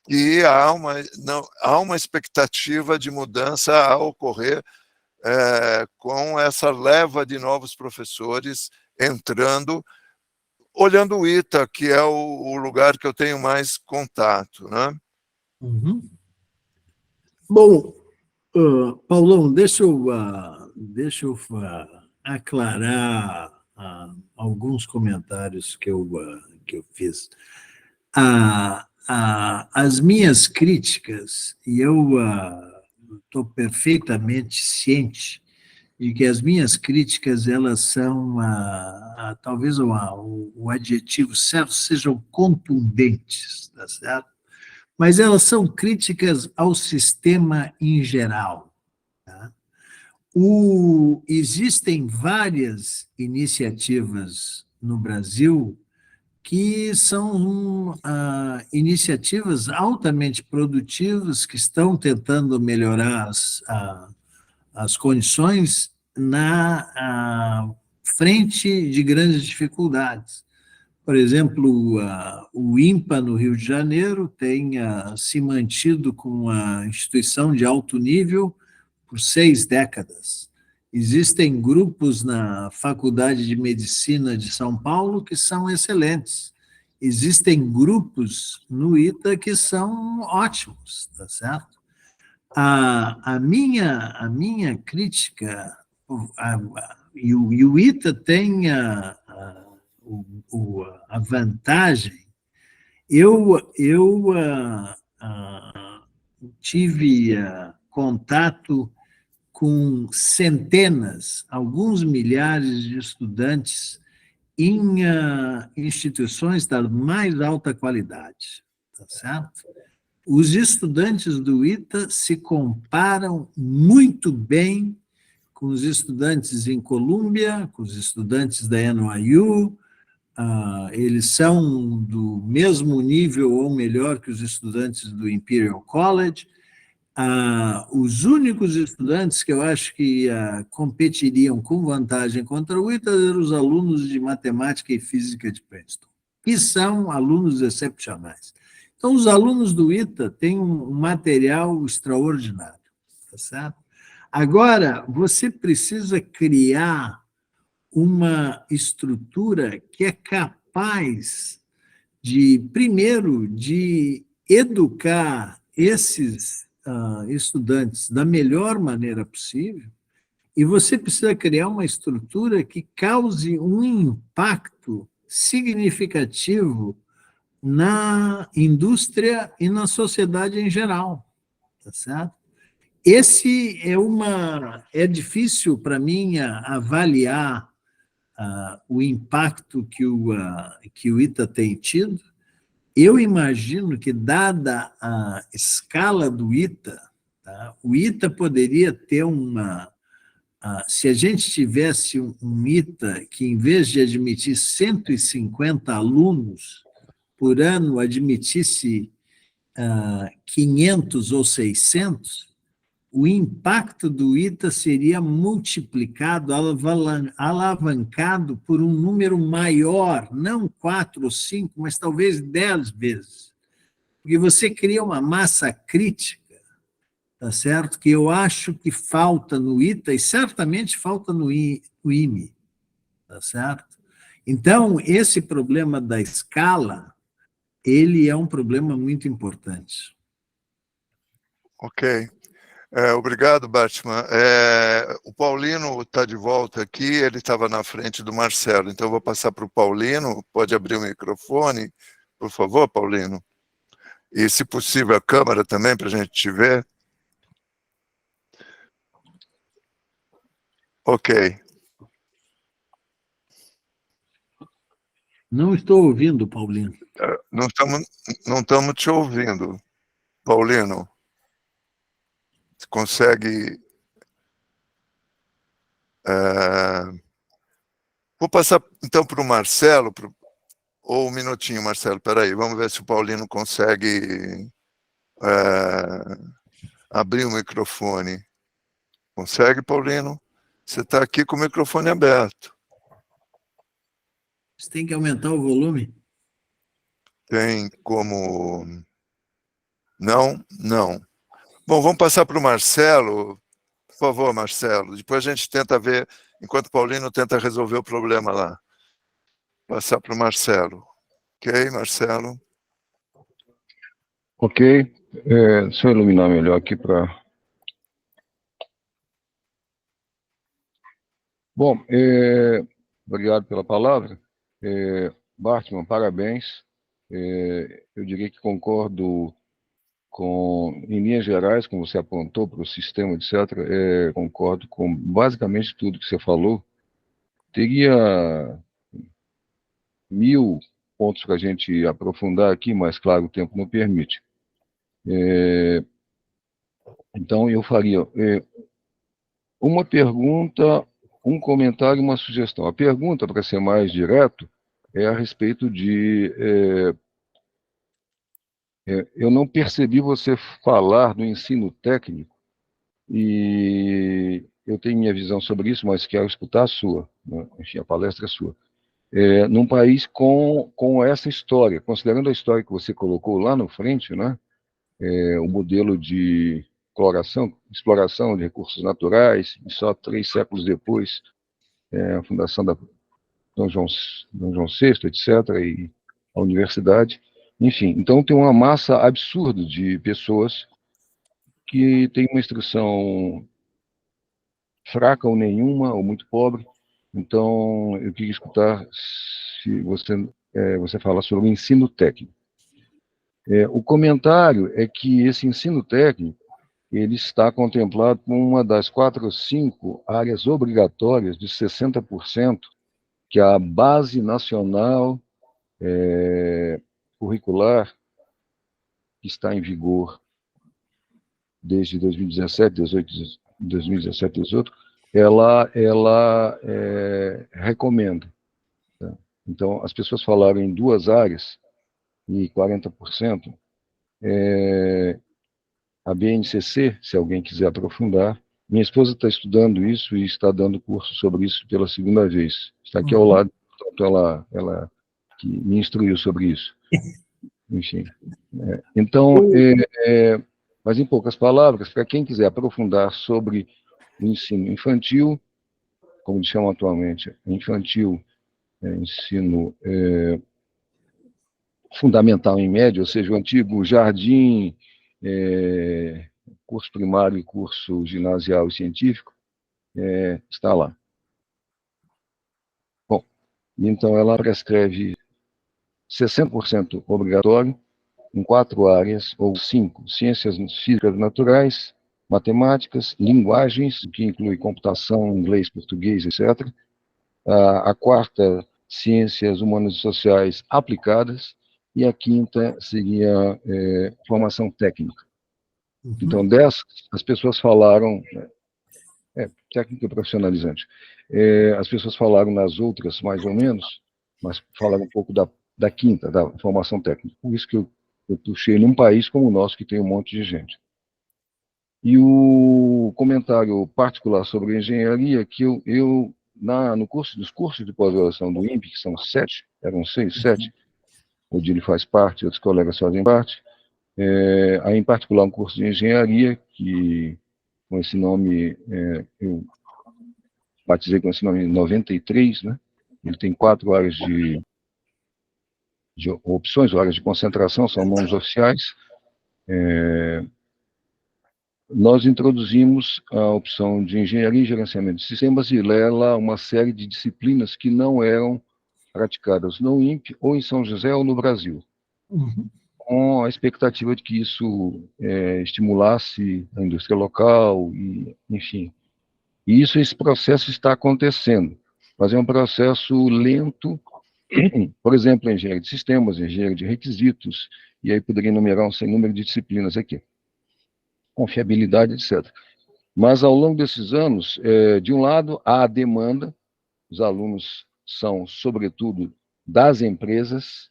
B: que há uma expectativa de mudança a ocorrer com essa leva de novos professores entrando, olhando o ITA, que é o lugar que eu tenho mais contato, né?
A: Uhum. Bom, Paulão, deixa eu aclarar alguns comentários que eu fiz. As minhas críticas, e eu estou perfeitamente ciente de que as minhas críticas, elas são, talvez o adjetivo certo sejam contundentes, tá certo? Mas elas são críticas ao sistema em geral. Tá? Existem várias iniciativas no Brasil que são iniciativas altamente produtivas que estão tentando melhorar as condições na frente de grandes dificuldades. Por exemplo, o INPA, no Rio de Janeiro, tem se mantido com a instituição de alto nível por 6 décadas. Existem grupos na Faculdade de Medicina de São Paulo que são excelentes. Existem grupos no ITA que são ótimos, tá certo? A minha crítica, e o ITA tem a vantagem, eu tive contato com centenas, alguns milhares de estudantes em instituições da mais alta qualidade, tá certo? Os estudantes do ITA se comparam muito bem com os estudantes em Colômbia, com os estudantes da NYU, eles são do mesmo nível ou melhor que os estudantes do Imperial College. Os únicos estudantes que eu acho que competiriam com vantagem contra o ITA eram os alunos de matemática e física de Princeton, que são alunos excepcionais. Então, os alunos do ITA têm um material extraordinário, tá certo? Agora, você precisa criar uma estrutura que é capaz de, primeiro, de educar esses estudantes da melhor maneira possível, e você precisa criar uma estrutura que cause um impacto significativo na indústria e na sociedade em geral, tá certo? Esse é difícil para mim avaliar o impacto que o ITA tem tido. Eu imagino que, dada a escala do ITA, tá, o ITA poderia ter se a gente tivesse um ITA que, em vez de admitir 150 alunos por ano, admitisse 500 ou 600, o impacto do ITA seria multiplicado, alavancado por um número maior, não 4 ou 5, mas talvez 10 vezes. Porque você cria uma massa crítica, tá certo? Que eu acho que falta no ITA e certamente falta no IME, tá certo? Então, esse problema da escala, ele é um problema muito importante.
B: Ok. Obrigado, Batman. O Paulino está de volta aqui, ele estava na frente do Marcelo, então eu vou passar para o Paulino. Pode abrir o microfone, por favor, Paulino? E, se possível, a câmera também, para a gente te ver. Ok.
A: Não estou ouvindo, Paulino.
B: Não estamos te ouvindo, Paulino. Você consegue... Vou passar, então, para o Marcelo, ou um minutinho, Marcelo, espera aí, vamos ver se o Paulino consegue abrir o microfone. Consegue, Paulino? Você está aqui com o microfone aberto.
A: Você tem que aumentar o volume.
B: Tem como... Não, não. Bom, vamos passar para o Marcelo. Por favor, Marcelo. Depois a gente tenta ver, enquanto o Paulino tenta resolver o problema lá. Passar para o Marcelo. Ok, Marcelo?
E: Ok. Deixa eu iluminar melhor aqui para... Bom, obrigado pela palavra. Bartman, parabéns. Eu diria que concordo em linhas gerais, como você apontou para o sistema, etc., concordo com basicamente tudo que você falou. Teria 1000 pontos para a gente aprofundar aqui, mas, claro, o tempo não permite. Então, eu faria uma pergunta, um comentário e uma sugestão. A pergunta, para ser mais direto, é a respeito de... eu não percebi você falar do ensino técnico, e eu tenho minha visão sobre isso, mas quero escutar a sua, né? Enfim, a palestra é sua. Num país com essa história, considerando a história que você colocou lá no frente, né? O modelo de exploração de recursos naturais, e só 3 séculos depois, a fundação da Dom João VI, etc., e a universidade. Enfim, então tem uma massa absurda de pessoas que têm uma instrução fraca ou nenhuma, ou muito pobre. Então, eu queria escutar se você fala sobre o ensino técnico. O comentário é que esse ensino técnico ele está contemplado como uma das 4 ou 5 áreas obrigatórias de 60%, que é a Base Nacional Curricular, que está em vigor desde 2017, 2018, ela recomenda. Tá? Então, as pessoas falaram em 2 áreas, e 40%, a BNCC, se alguém quiser aprofundar. Minha esposa está estudando isso e está dando curso sobre isso pela 2ª vez. Está aqui ao lado, portanto, ela que me instruiu sobre isso. Enfim. Então, mas em poucas palavras, para quem quiser aprofundar sobre o ensino infantil, como eles chamam atualmente, infantil, ensino fundamental em médio, ou seja, o antigo jardim, curso primário e curso ginasial e científico, está lá. Bom, então ela prescreve 60% obrigatório em 4 áreas, ou 5, ciências físicas naturais, matemáticas, linguagens, que inclui computação, inglês, português, etc. A 4ª, ciências humanas e sociais aplicadas, e a 5ª seria formação técnica. Então, dessas, as pessoas falaram, técnica profissionalizante, as pessoas falaram nas outras, mais ou menos, mas falaram um pouco da 5ª, da formação técnica. Por isso que eu puxei num país como o nosso, que tem um monte de gente. E o comentário particular sobre engenharia, que nos cursos de pós-graduação do INPE, que são 7, eram 6, 7, o Dili faz parte, outros colegas fazem parte, aí em particular um curso de engenharia, que com esse nome, eu batizei com esse nome 93, né? Ele tem 4 áreas de opções, áreas de concentração, são nomes oficiais. Nós introduzimos a opção de engenharia e gerenciamento de sistemas e lela uma série de disciplinas que não eram praticadas no INPE, ou em São José, ou no Brasil, com a expectativa de que isso estimulasse a indústria local, e, enfim. E esse processo está acontecendo, mas é um processo lento. Por exemplo, engenharia de sistemas, engenharia de requisitos, e aí poderia enumerar um sem número de disciplinas aqui, confiabilidade, etc. Mas, ao longo desses anos, de um lado, há a demanda, os alunos são, sobretudo, das empresas,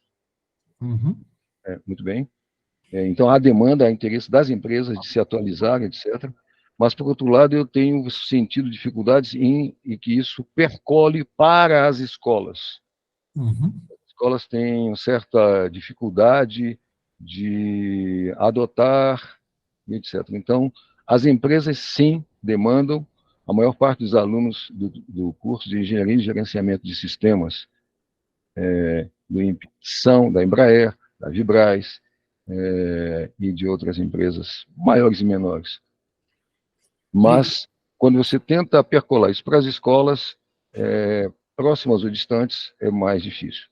E: muito bem, então há demanda, há interesse das empresas de se atualizarem, etc. Mas, por outro lado, eu tenho sentido dificuldades em que isso percole para as escolas. As escolas têm certa dificuldade de adotar, etc. Então, as empresas, sim, demandam. A maior parte dos alunos do curso de Engenharia e Gerenciamento de Sistemas do INPE são da Embraer, da Vibraz, e de outras empresas maiores e menores. Mas, quando você tenta percolar isso para as escolas próximas ou distantes, é mais difícil.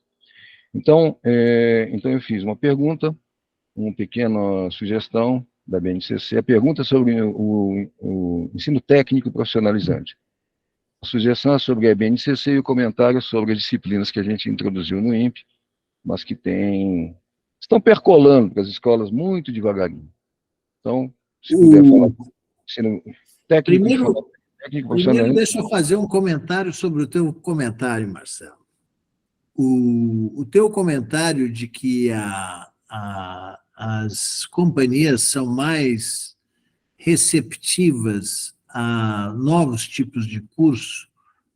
E: Então, eu fiz uma pergunta, uma pequena sugestão da BNCC, a pergunta sobre o ensino técnico profissionalizante. A sugestão é sobre a BNCC e o comentário sobre as disciplinas que a gente introduziu no INPE, mas que estão percolando para as escolas muito devagarinho. Então, se puder falar ensino técnico,
A: Primeiro, deixa eu fazer um comentário sobre o teu comentário, Marcelo. O teu comentário de que as companhias são mais receptivas a novos tipos de curso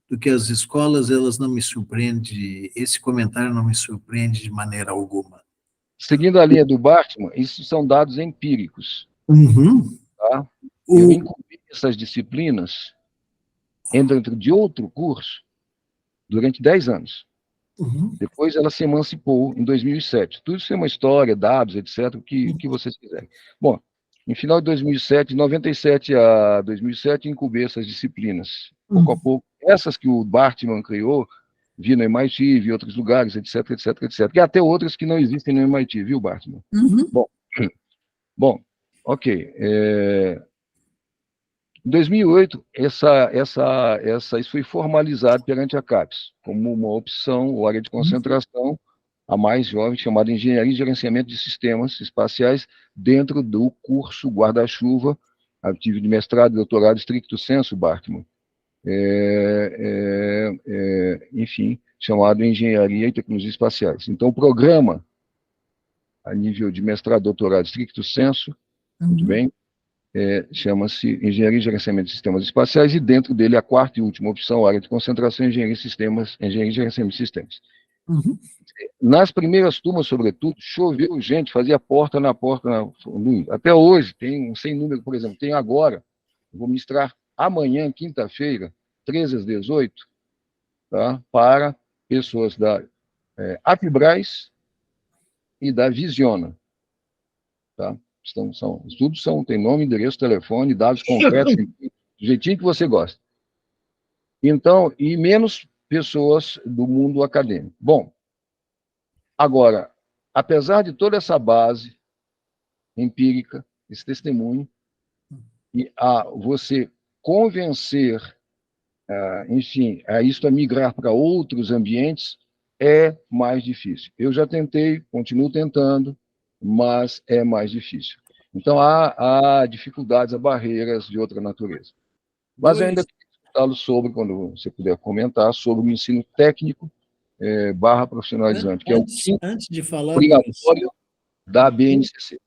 A: do que as escolas, elas não me surpreendem, esse comentário não me surpreende de maneira alguma.
E: Seguindo a linha do Bartman, isso são dados empíricos. Tá? Eu incluí essas disciplinas dentro de outro curso durante 10 anos. Depois ela se emancipou em 2007. Tudo isso é uma história, dados, etc., o que vocês quiserem. Bom, em final de 2007, de 97 a 2007, incubei essas disciplinas. Pouco a pouco, essas que o Bartman criou, vi no MIT, vi em outros lugares, etc., etc., etc. E até outras que não existem no MIT, viu, Bartman? Bom, ok. Em 2008, isso foi formalizado perante a CAPES, como uma opção ou área de concentração, a mais jovem, chamada Engenharia e Gerenciamento de Sistemas Espaciais, dentro do curso guarda-chuva, ativo de mestrado e doutorado stricto sensu, Bartman, enfim, chamado Engenharia e Tecnologias Espaciais. Então, o programa, a nível de mestrado, doutorado stricto sensu, muito bem, chama-se Engenharia e Gerenciamento de Sistemas Espaciais, e dentro dele a quarta e última opção, área de concentração, Engenharia e Gerenciamento de Sistemas. Nas primeiras turmas, sobretudo, choveu gente, fazia porta na porta. Até hoje, tem um sem número, por exemplo, tem agora, vou ministrar amanhã, quinta-feira, 13 às 18, tá, para pessoas da Apibraz e da Visiona. Tá? Tudo tem nome, endereço, telefone, dados concretos, do jeitinho que você gosta. Então, e menos pessoas do mundo acadêmico. Bom, agora, apesar de toda essa base empírica, esse testemunho, e você convencer, enfim, a migrar para outros ambientes, é mais difícil. Eu já tentei, continuo tentando, mas é mais difícil. Então, há dificuldades, há barreiras de outra natureza. Mas eu ainda quero escutá-lo sobre, quando você puder comentar, sobre o ensino técnico /, profissionalizante, que é o
A: antes de falar
E: obrigatório da BNCC.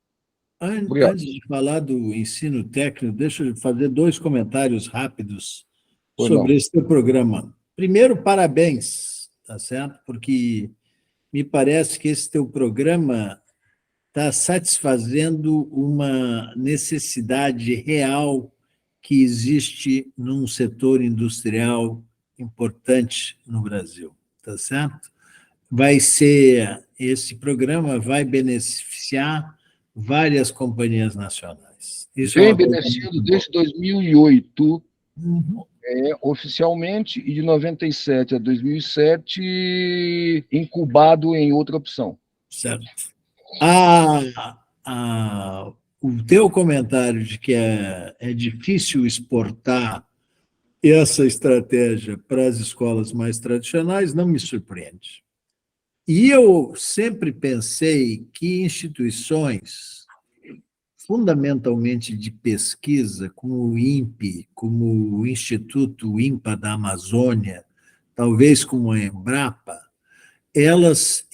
A: Antes de falar do ensino técnico, deixa eu fazer 2 comentários rápidos sobre esse teu programa. Primeiro, parabéns, tá certo? Porque me parece que esse teu programa está satisfazendo uma necessidade real que existe num setor industrial importante no Brasil, tá certo? Esse programa vai beneficiar várias companhias nacionais. Isso
E: vem beneficiando desde 2008, oficialmente, e de 97 a 2007, incubado em outra opção.
A: Certo. O teu comentário de que é difícil exportar essa estratégia para as escolas mais tradicionais não me surpreende. E eu sempre pensei que instituições fundamentalmente de pesquisa, como o INPE, como o Instituto INPA da Amazônia, talvez como a Embrapa, essas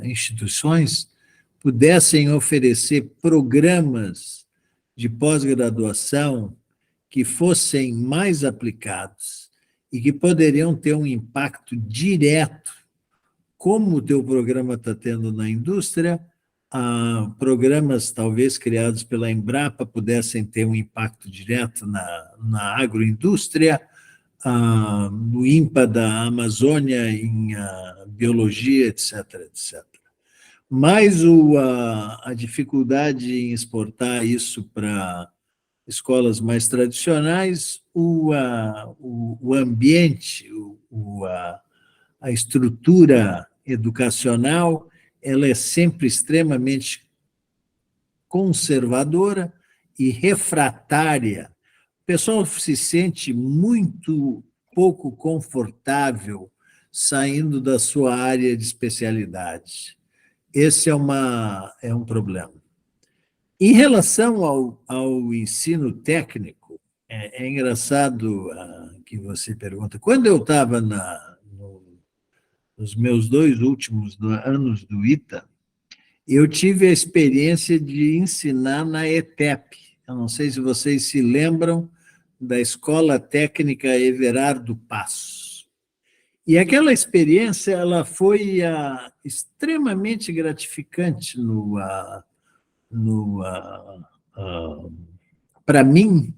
A: instituições pudessem oferecer programas de pós-graduação que fossem mais aplicados e que poderiam ter um impacto direto, como o teu programa está tendo na indústria. Programas talvez criados pela Embrapa pudessem ter um impacto direto na agroindústria, no INPA da Amazônia em biologia, etc., etc. Mas a dificuldade em exportar isso para escolas mais tradicionais, o ambiente, a estrutura educacional, ela é sempre extremamente conservadora e refratária. O pessoal se sente muito pouco confortável saindo da sua área de especialidade. Esse é um problema. Em relação ao ensino técnico, é engraçado que você pergunta. Quando eu estava nos meus 2 últimos anos do ITA, eu tive a experiência de ensinar na ETEP. Eu não sei se vocês se lembram da Escola Técnica Everardo Passos. E aquela experiência ela foi extremamente gratificante para mim.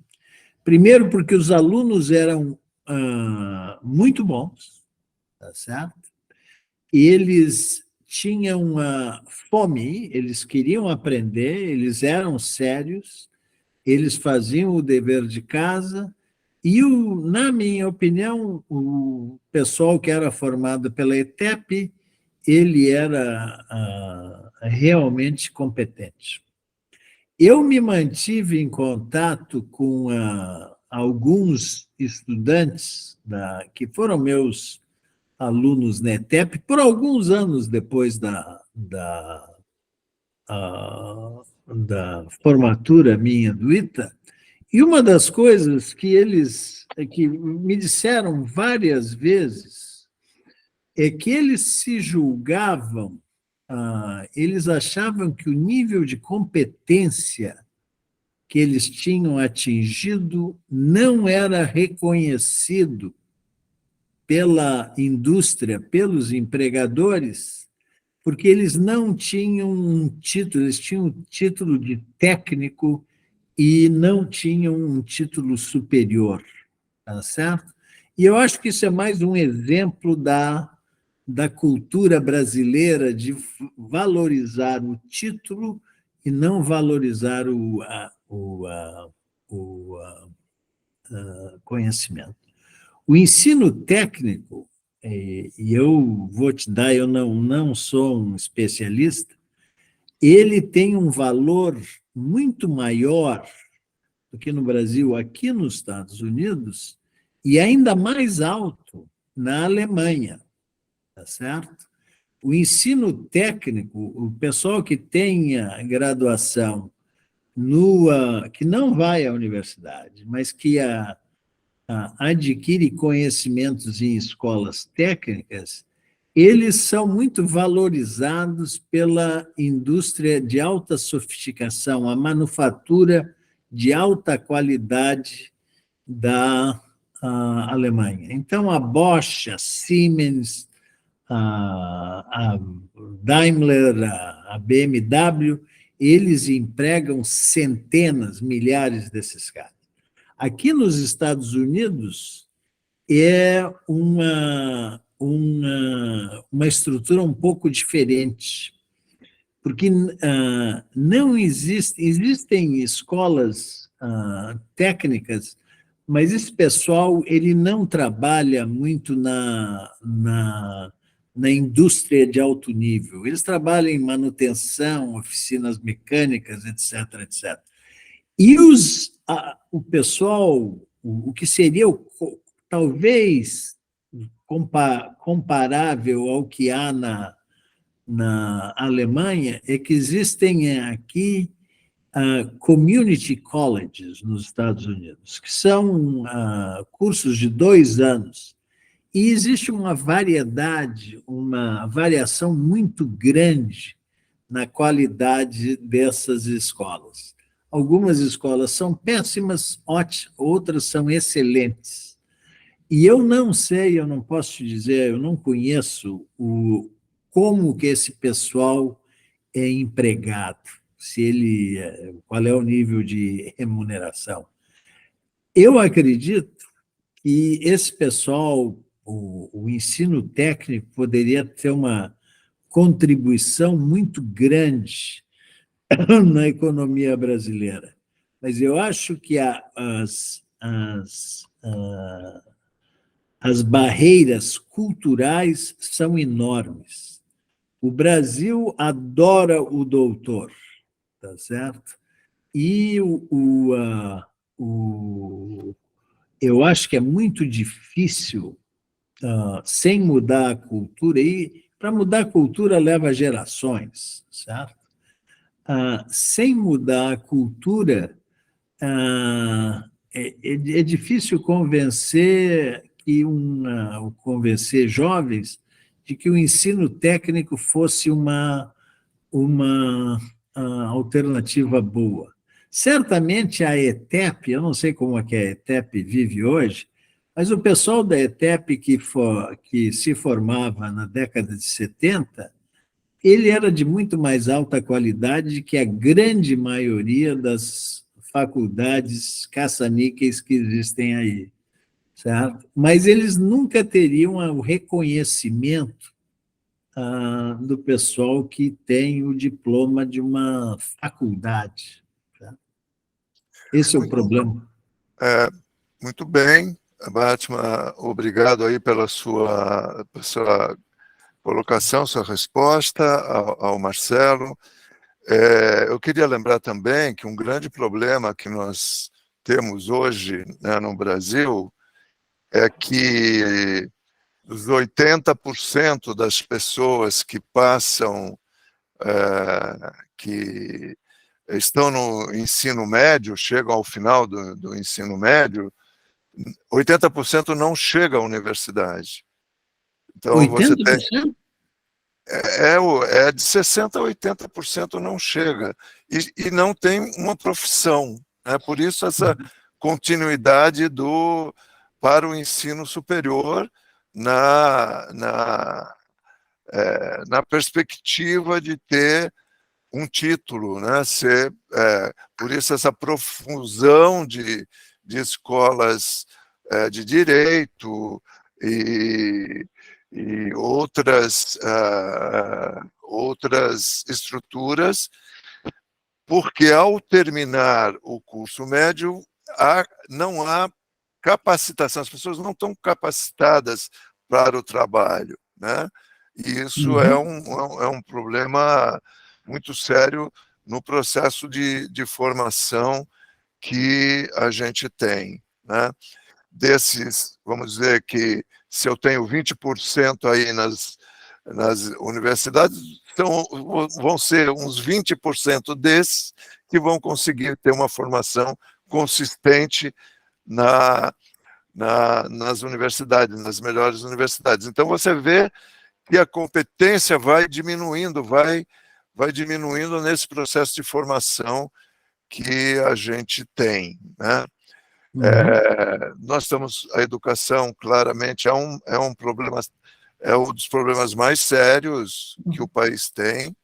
A: Primeiro, porque os alunos eram muito bons, tá certo? E eles tinham uma fome, eles queriam aprender, eles eram sérios, eles faziam o dever de casa, e, na minha opinião, o pessoal que era formado pela ETEP, ele era realmente competente. Eu me mantive em contato com alguns estudantes que foram meus alunos na ETEP por alguns anos depois da formatura minha do ITA, e uma das coisas que que me disseram várias vezes é que eles se julgavam, eles achavam que o nível de competência que eles tinham atingido não era reconhecido pela indústria, pelos empregadores, porque eles não tinham um título, eles tinham um título de técnico e não tinham um título superior, tá certo? E eu acho que isso é mais um exemplo da cultura brasileira de valorizar o título e não valorizar o conhecimento. O ensino técnico, e eu vou te dar, eu não sou um especialista, ele tem um valor muito maior do que no Brasil, aqui nos Estados Unidos, e ainda mais alto na Alemanha, tá certo? O ensino técnico, o pessoal que tem a graduação, que não vai à universidade, mas que adquire conhecimentos em escolas técnicas, eles são muito valorizados pela indústria de alta sofisticação, a manufatura de alta qualidade da Alemanha. Então, a Bosch, a Siemens, a Daimler, a BMW, eles empregam centenas, milhares desses caras. Aqui nos Estados Unidos é uma estrutura um pouco diferente, porque não existem escolas técnicas, mas esse pessoal ele não trabalha muito na indústria de alto nível. Eles trabalham em manutenção, oficinas mecânicas, etc., etc. E o pessoal, o que seria talvez comparável ao que há na Alemanha, é que existem aqui community colleges nos Estados Unidos, que são cursos de 2 anos. E existe uma variação muito grande na qualidade dessas escolas. Algumas escolas são péssimas, ótimas, outras são excelentes. E eu não sei, eu não posso te dizer, eu não conheço como que esse pessoal é empregado, se ele, qual é o nível de remuneração. Eu acredito que esse pessoal, o ensino técnico, poderia ter uma contribuição muito grande na economia brasileira. Mas eu acho que as barreiras culturais são enormes. O Brasil adora o doutor, tá certo? E eu acho que é muito difícil, sem mudar a cultura, e para mudar a cultura leva gerações, certo? Sem mudar a cultura, é difícil convencer jovens de que o ensino técnico fosse uma alternativa boa. Certamente a ETEP, eu não sei como é que a ETEP vive hoje, mas o pessoal da ETEP que se formava na década de 70, ele era de muito mais alta qualidade que a grande maioria das faculdades caça-níqueis que existem aí, certo? Mas eles nunca teriam o reconhecimento do pessoal que tem o diploma de uma faculdade. Tá? Esse é o problema.
B: Muito bem, Batman, obrigado aí pela sua colocação, sua resposta ao Marcelo. Eu queria lembrar também que um grande problema que nós temos hoje, né, no Brasil é que os 80% das pessoas que passam, que estão no ensino médio, chegam ao final do ensino médio, 80% não chega à universidade. Então,
A: 80%?
B: você tem... de 60% a 80% não chega. E não tem uma profissão. Né? Por isso, essa continuidade para o ensino superior na perspectiva de ter um título, né? Por isso, essa profusão de escolas de direito e outras estruturas, porque ao terminar o curso médio não há capacitação, as pessoas não estão capacitadas para o trabalho, né? E isso é um problema muito sério no processo de formação que a gente tem, né? Desses, vamos dizer que se eu tenho 20% aí nas universidades, então vão ser uns 20% desses que vão conseguir ter uma formação consistente nas universidades, nas melhores universidades. Então, você vê que a competência vai diminuindo nesse processo de formação que a gente tem, né? A educação, claramente, é um problema, é um dos problemas mais sérios que o país tem.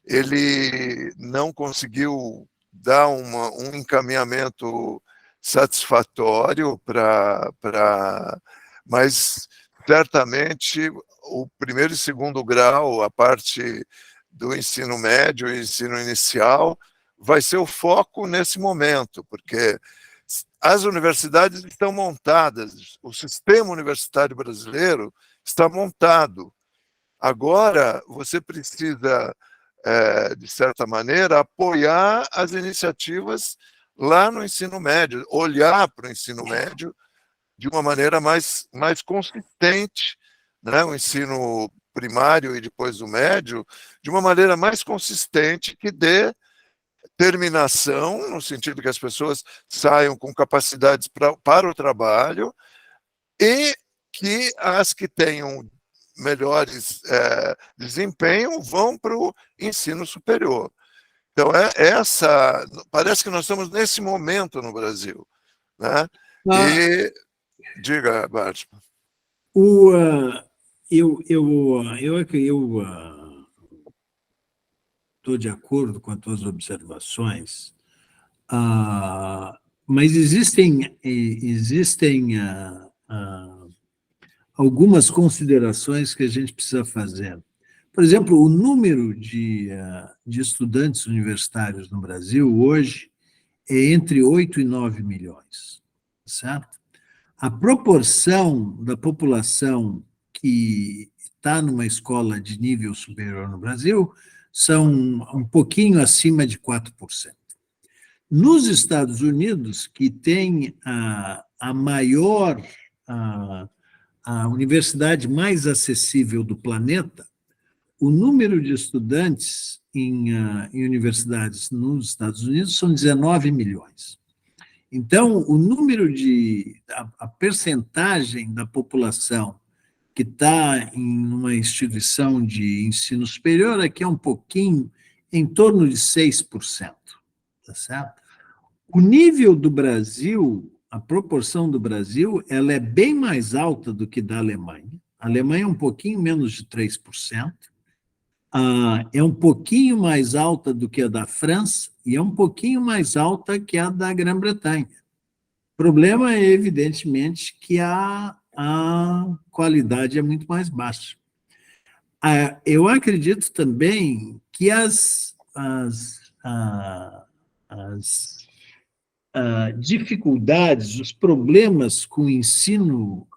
B: Ele não conseguiu dar um encaminhamento satisfatório mas certamente o primeiro e segundo grau, a parte do ensino médio e ensino inicial, vai ser o foco nesse momento, porque as universidades estão montadas, o sistema universitário brasileiro está montado. Agora, você precisa, de certa maneira, apoiar as iniciativas lá no ensino médio, olhar para o ensino médio de uma maneira mais consistente, né? O ensino primário e depois o médio, de uma maneira mais consistente, que dê terminação, no sentido que as pessoas saiam com capacidades para o trabalho, e que as que tenham melhores desempenho vão para o ensino superior. Então, parece que nós estamos nesse momento no Brasil, né? E diga, Bart.
A: Eu estou de acordo com as tuas observações, mas existem algumas considerações que a gente precisa fazer. Por exemplo, o número de estudantes universitários no Brasil hoje é entre 8 e 9 milhões, certo? A proporção da população que está numa escola de nível superior no Brasil são um pouquinho acima de 4%. Nos Estados Unidos, que tem a maior, a universidade mais acessível do planeta, o número de estudantes em universidades nos Estados Unidos são 19 milhões. Então, o número a percentagem da população que está em uma instituição de ensino superior aqui é um pouquinho, em torno de 6%, tá certo? O nível do Brasil, a proporção do Brasil, ela é bem mais alta do que da Alemanha. A Alemanha é um pouquinho menos de 3%, é um pouquinho mais alta do que a da França e é um pouquinho mais alta que a da Grã-Bretanha. O problema é, evidentemente, que a qualidade é muito mais baixa. Eu acredito também que as dificuldades, os problemas com o ensino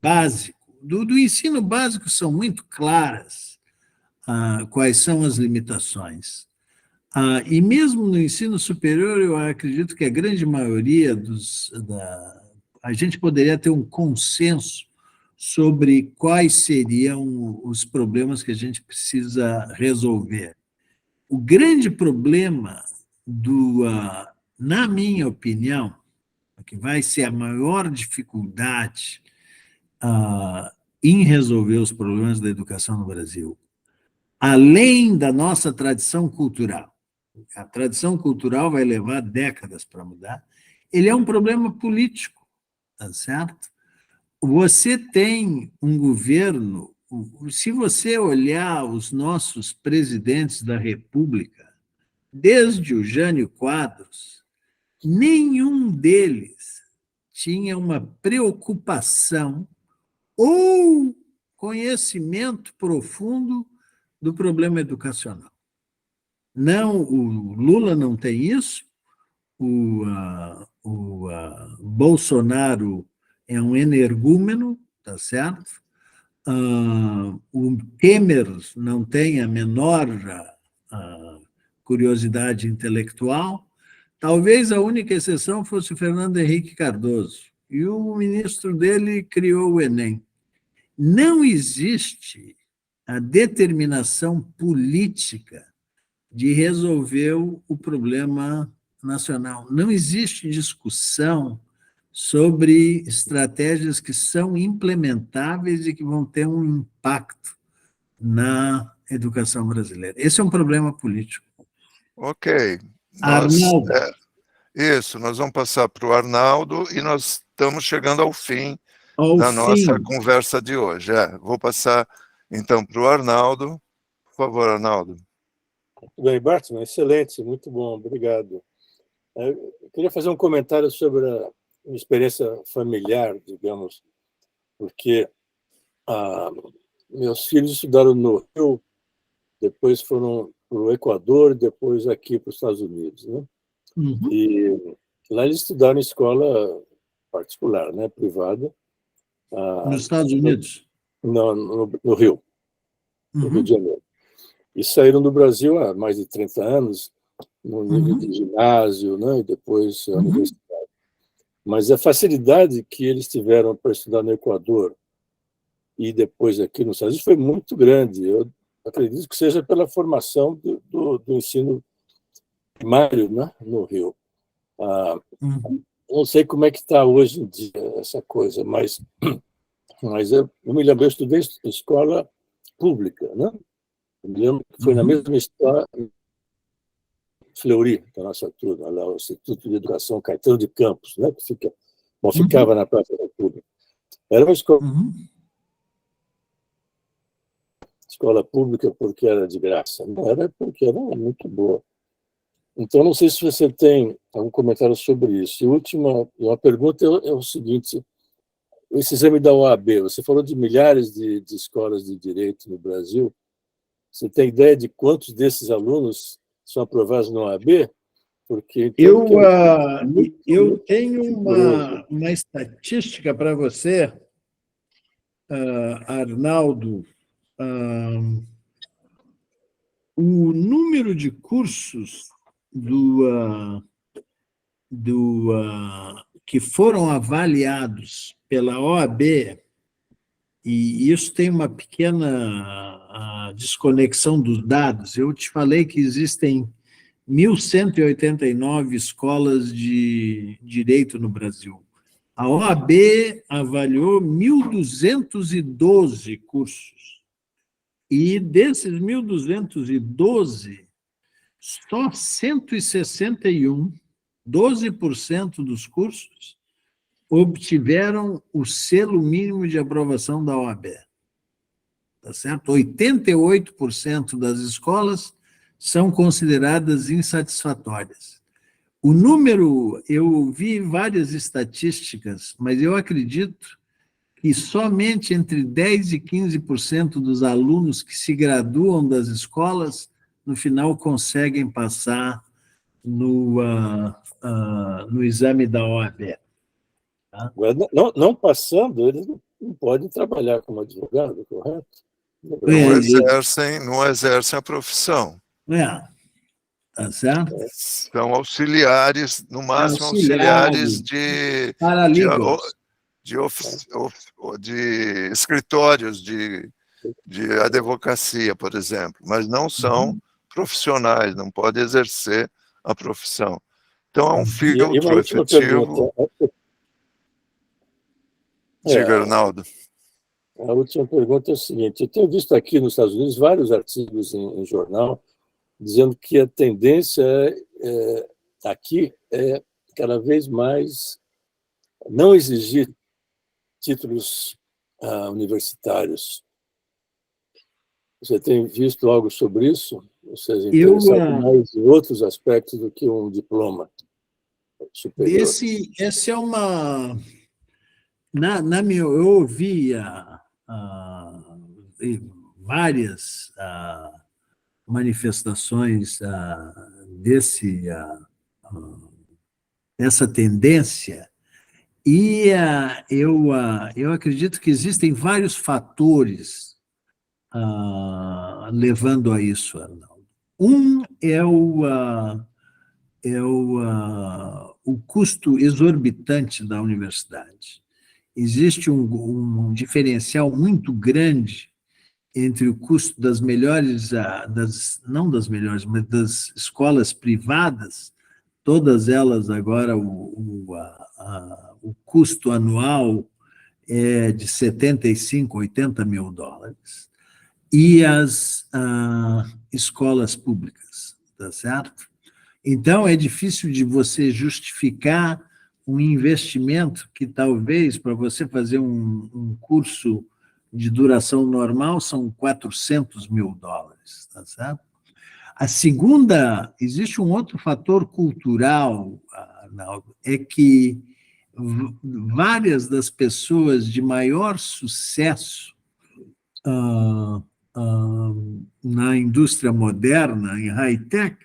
A: básico, do ensino básico são muito claras, quais são as limitações. E mesmo no ensino superior, eu acredito que a grande maioria a gente poderia ter um consenso sobre quais seriam os problemas que a gente precisa resolver. O grande problema na minha opinião, que vai ser a maior dificuldade em resolver os problemas da educação no Brasil, além da nossa tradição cultural, a tradição cultural vai levar décadas para mudar, ele é um problema político, tá certo? Você tem um governo, se você olhar os nossos presidentes da República, desde o Jânio Quadros, nenhum deles tinha uma preocupação ou conhecimento profundo do problema educacional. Não, o Lula não tem isso, o Bolsonaro é um energúmeno, tá certo? O Temer não tem a menor curiosidade intelectual. Talvez a única exceção fosse o Fernando Henrique Cardoso, e o ministro dele criou o Enem. Não existe a determinação política de resolver o problema nacional. Não existe discussão sobre estratégias que são implementáveis e que vão ter um impacto na educação brasileira. Esse é um problema político.
B: Ok.
A: Arnaldo.
B: Isso, nós vamos passar para o Arnaldo e nós estamos chegando ao fim da nossa conversa de hoje. Vou passar, então, para o Arnaldo. Por favor, Arnaldo.
F: Muito bem, Bartman, excelente, muito bom, obrigado. Eu queria fazer um comentário sobre a minha experiência familiar, digamos, porque meus filhos estudaram no Rio, depois foram para o Equador, depois aqui para os Estados Unidos, né?
A: Uhum.
F: E lá eles estudaram em escola particular, né, privada.
A: Nos Estados Unidos?
F: No Rio, no Rio de Janeiro. E saíram do Brasil há mais de 30 anos, no nível de ginásio, né, e depois a universidade. Mas a facilidade que eles tiveram para estudar no Equador e depois aqui nos Estados Unidos foi muito grande. Eu acredito que seja pela formação do ensino primário, né, no Rio. Não sei como é que está hoje em dia essa coisa, mas eu me lembro, eu estudei em escola pública, né? Eu me lembro que foi na mesma escola, Fleury, da nossa turma, lá, o Instituto de Educação Caetano de Campos, né, que fica Bom, ficava na Praça da República. Era uma escola pública porque era de graça, não era porque era muito boa. Então, não sei se você tem algum comentário sobre isso. E uma pergunta é o seguinte: esse exame da OAB, você falou de milhares de escolas de direito no Brasil. Você tem ideia de quantos desses alunos são aprovados na OAB? Porque
A: eu tenho uma estatística para você, Arnaldo. O número de cursos que foram avaliados pela OAB, e isso tem uma pequena desconexão dos dados. Eu te falei que existem 1.189 escolas de direito no Brasil. A OAB avaliou 1.212 cursos. E desses 1.212, só 161, 12% dos cursos, obtiveram o selo mínimo de aprovação da OAB. Tá certo? 88% das escolas são consideradas insatisfatórias. O número, eu vi várias estatísticas, mas eu acredito que somente entre 10% e 15% dos alunos que se graduam das escolas, no final, conseguem passar no exame da OAB. Tá?
F: Não passando, eles não podem trabalhar como advogado, correto?
B: Não exercem a profissão.
A: Tá certo?
B: São auxiliares, no máximo auxiliares de escritórios de advocacia, por exemplo, mas não são profissionais, não podem exercer a profissão. Então, é um filtro efetivo. Diga, Arnaldo.
F: A última pergunta é o seguinte: eu tenho visto aqui nos Estados Unidos vários artigos em jornal dizendo que a tendência aqui é cada vez mais não exigir títulos universitários. Você tem visto algo sobre isso? Ou seja, interessado mais em outros aspectos do que um diploma superior?
A: Esse é uma... eu ouvi várias manifestações dessa tendência, e eu acredito que existem vários fatores levando a isso, Arnaldo. Um é o custo exorbitante da universidade. Existe um diferencial muito grande entre o custo das melhores, não das melhores, mas das escolas privadas. Todas elas agora, o custo anual é de 75, 80 mil dólares, e as escolas públicas, tá certo? Então, é difícil de você justificar um investimento que talvez, para você fazer um curso de duração normal, são 400 mil dólares, tá certo? A segunda, existe um outro fator cultural, Arnaldo, é que várias das pessoas de maior sucesso na indústria moderna, em high-tech,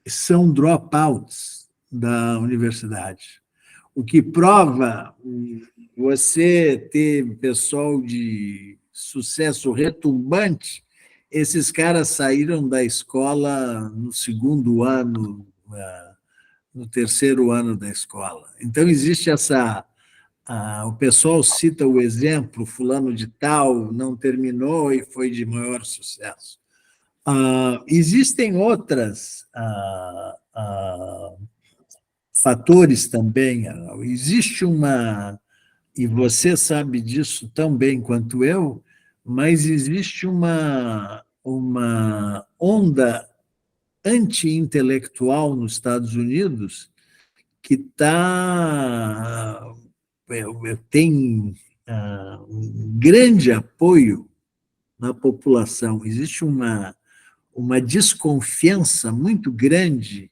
A: são dropouts da universidade. O que prova você ter pessoal de sucesso retumbante. Esses caras saíram da escola no segundo ano, no terceiro ano da escola. Então, existe o pessoal cita o exemplo, fulano de tal não terminou e foi de maior sucesso. Existem outros fatores também. Existe e você sabe disso tão bem quanto eu, mas existe uma onda anti-intelectual nos Estados Unidos que está tem um grande apoio na população. Existe uma desconfiança muito grande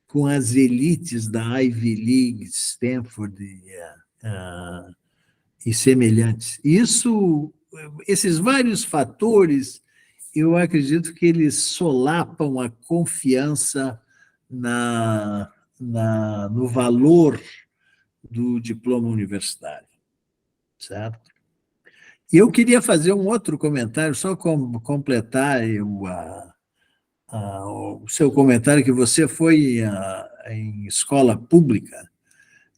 A: com as elites da Ivy League, Stanford e semelhantes. Esses vários fatores, eu acredito que eles solapam a confiança no valor do diploma universitário, certo? E eu queria fazer um outro comentário, só completar o seu comentário, que você foi em escola pública.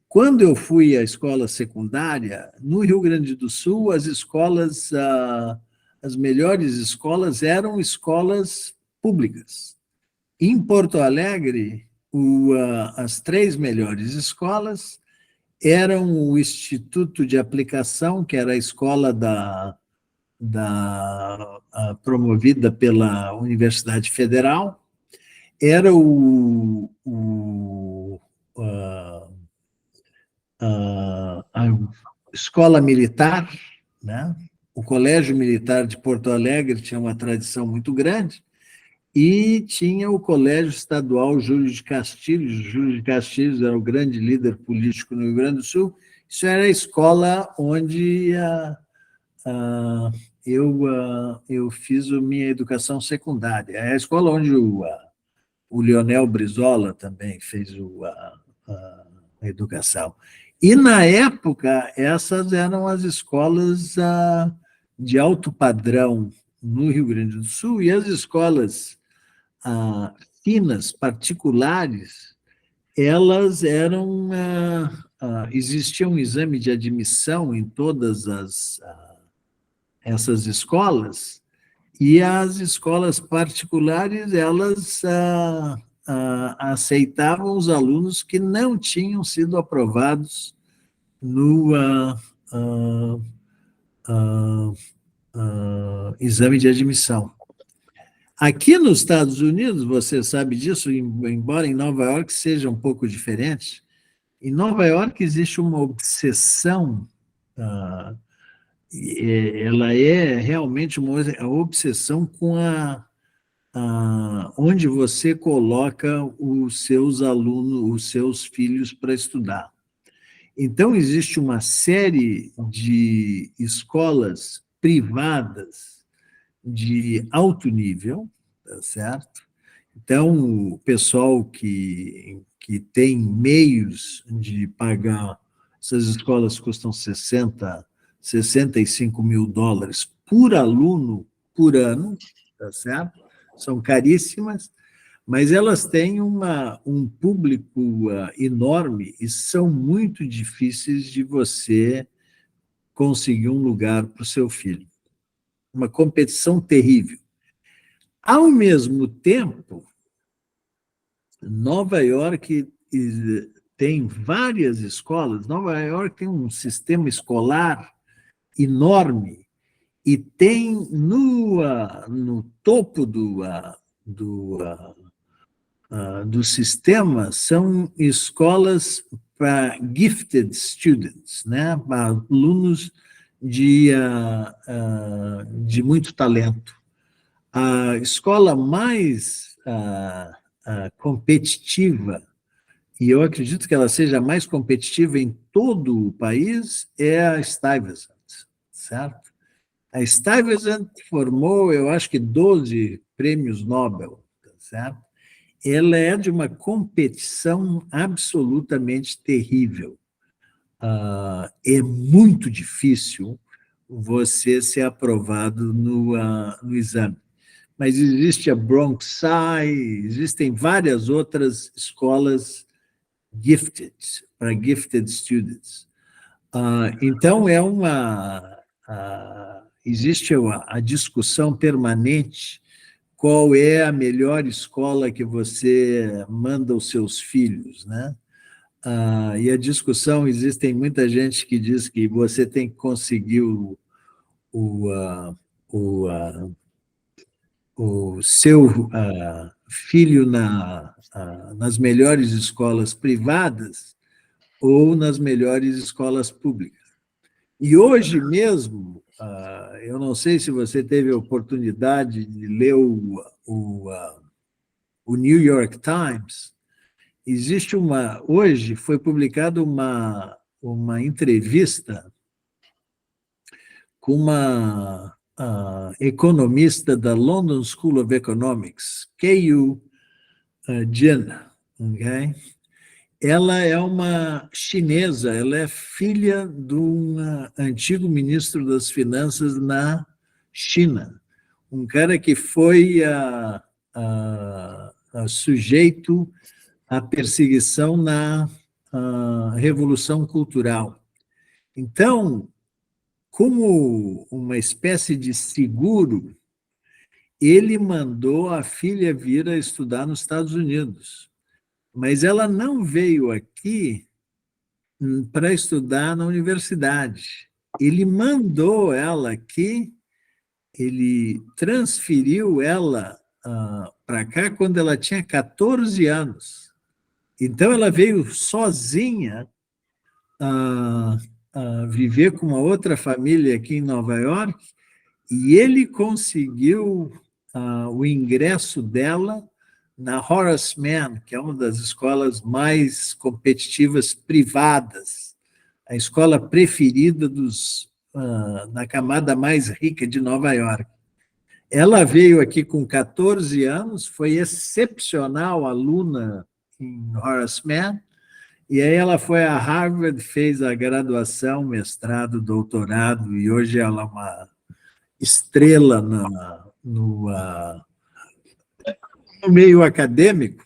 A: Quando eu fui à escola secundária, no Rio Grande do Sul, as escolas, as melhores escolas eram escolas públicas. Em Porto Alegre, as 3 melhores escolas eram o Instituto de Aplicação, que era a escola promovida pela Universidade Federal, era a Escola Militar, né? O Colégio Militar de Porto Alegre tinha uma tradição muito grande, e tinha o Colégio Estadual Júlio de Castilhos. Júlio de Castilhos era o grande líder político no Rio Grande do Sul. Isso era a escola onde eu fiz a minha educação secundária. É a escola onde o Leonel Brizola também fez a educação. E, na época, essas eram as escolas de alto padrão no Rio Grande do Sul, e as escolas finas, particulares, elas eram... existia um exame de admissão em todas essas escolas, e as escolas particulares, elas aceitavam os alunos que não tinham sido aprovados no exame de admissão. Aqui nos Estados Unidos, você sabe disso, embora em Nova York seja um pouco diferente, em Nova York existe uma obsessão, ela é realmente uma obsessão com onde você coloca os seus alunos, os seus filhos para estudar. Então, existe uma série de escolas privadas de alto nível, tá certo? Então, o pessoal que tem meios de pagar, essas escolas custam 65 mil dólares por aluno por ano, tá certo? São caríssimas, mas elas têm um público enorme e são muito difíceis de você conseguir um lugar para o seu filho. Uma competição terrível. Ao mesmo tempo, Nova York tem várias escolas. Nova York tem um sistema escolar enorme e tem no topo do sistema são escolas para gifted students, né? Para alunos de muito talento. A escola mais competitiva, e eu acredito que ela seja mais competitiva em todo o país, é a Stuyvesant, certo? A Stuyvesant formou, eu acho que 12 prêmios Nobel, certo? Ela é de uma competição absolutamente terrível. É muito difícil você ser aprovado no exame. Mas existe a Bronx High, existem várias outras escolas gifted, para gifted students. Então, existe a discussão permanente qual é a melhor escola que você manda os seus filhos, né? E a discussão, existem muita gente que diz que você tem que conseguir o seu filho nas melhores escolas privadas, ou nas melhores escolas públicas. E hoje mesmo, eu não sei se você teve a oportunidade de ler o New York Times. Hoje foi publicada uma entrevista com uma economista da London School of Economics, Keiyu Jin, okay? Ela é uma chinesa, ela é filha de um antigo ministro das Finanças na China, um cara que foi sujeito à perseguição na Revolução Cultural. Então, como uma espécie de seguro, ele mandou a filha vir a estudar nos Estados Unidos. Mas ela não veio aqui para estudar na universidade. Ele mandou ela aqui, ele transferiu ela para cá quando ela tinha 14 anos. Então, ela veio sozinha viver com uma outra família aqui em Nova York, e ele conseguiu o ingresso dela na Horace Mann, que é uma das escolas mais competitivas privadas, a escola preferida da camada mais rica de Nova York. Ela veio aqui com 14 anos, foi excepcional aluna em Horace Mann, e aí ela foi a Harvard, fez a graduação, mestrado, doutorado, e hoje ela é uma estrela no meio acadêmico.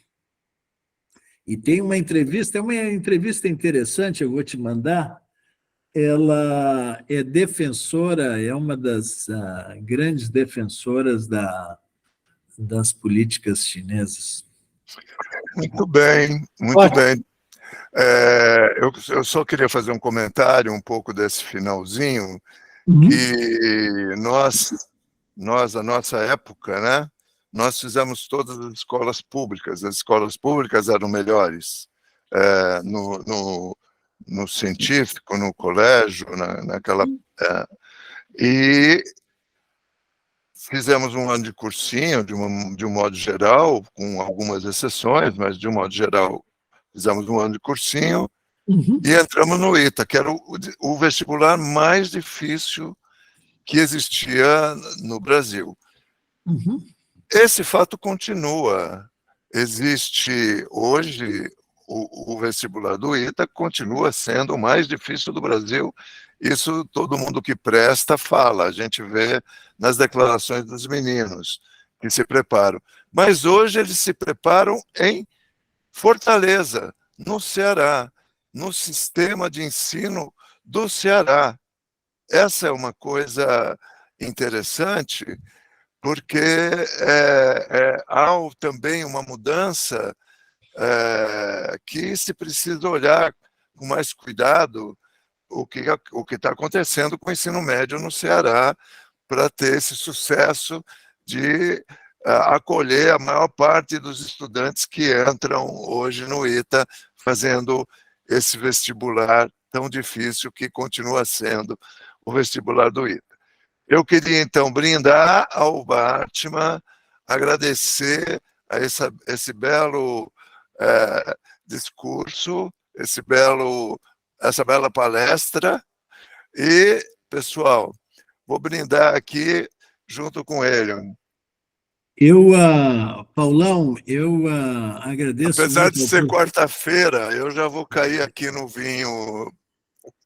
A: E tem uma entrevista interessante, eu vou te mandar. Ela é defensora, é uma das grandes defensoras das políticas chinesas.
B: Muito bem, muito
C: Ótimo.
B: bem. Eu só queria fazer um comentário um pouco desse finalzinho, que nós, a nossa época, né, nós fizemos todas as escolas públicas eram melhores no científico, no colégio, e fizemos um ano de cursinho, de um modo geral, com algumas exceções, mas de um modo geral fizemos um ano de cursinho, e entramos no ITA, que era o vestibular mais difícil que existia no Brasil. Esse fato continua. Existe hoje, o vestibular do ITA continua sendo o mais difícil do Brasil. Isso todo mundo que presta fala, a gente vê nas declarações dos meninos que se preparam. Mas hoje eles se preparam em Fortaleza, no Ceará, no sistema de ensino do Ceará. Essa é uma coisa interessante, porque há também uma mudança que se precisa olhar com mais cuidado o que está acontecendo com o ensino médio no Ceará, para ter esse sucesso de acolher a maior parte dos estudantes que entram hoje no ITA fazendo esse vestibular tão difícil que continua sendo o vestibular do ITA. Eu queria, então, brindar ao Batman, agradecer a esse belo discurso, essa bela palestra, e, pessoal, vou brindar aqui junto com ele.
A: Paulão, eu agradeço.
B: Apesar de ser quarta-feira, eu já vou cair aqui no vinho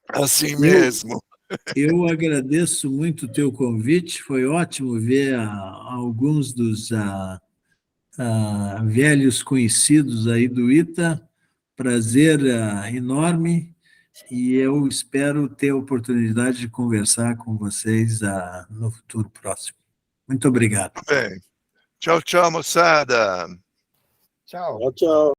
B: assim mesmo.
A: Eu agradeço muito o teu convite, foi ótimo ver alguns dos velhos conhecidos aí do ITA, prazer enorme, e eu espero ter a oportunidade de conversar com vocês no futuro próximo. Muito obrigado.
B: Bem. Tchau, tchau, moçada.
F: Tchau. Tchau.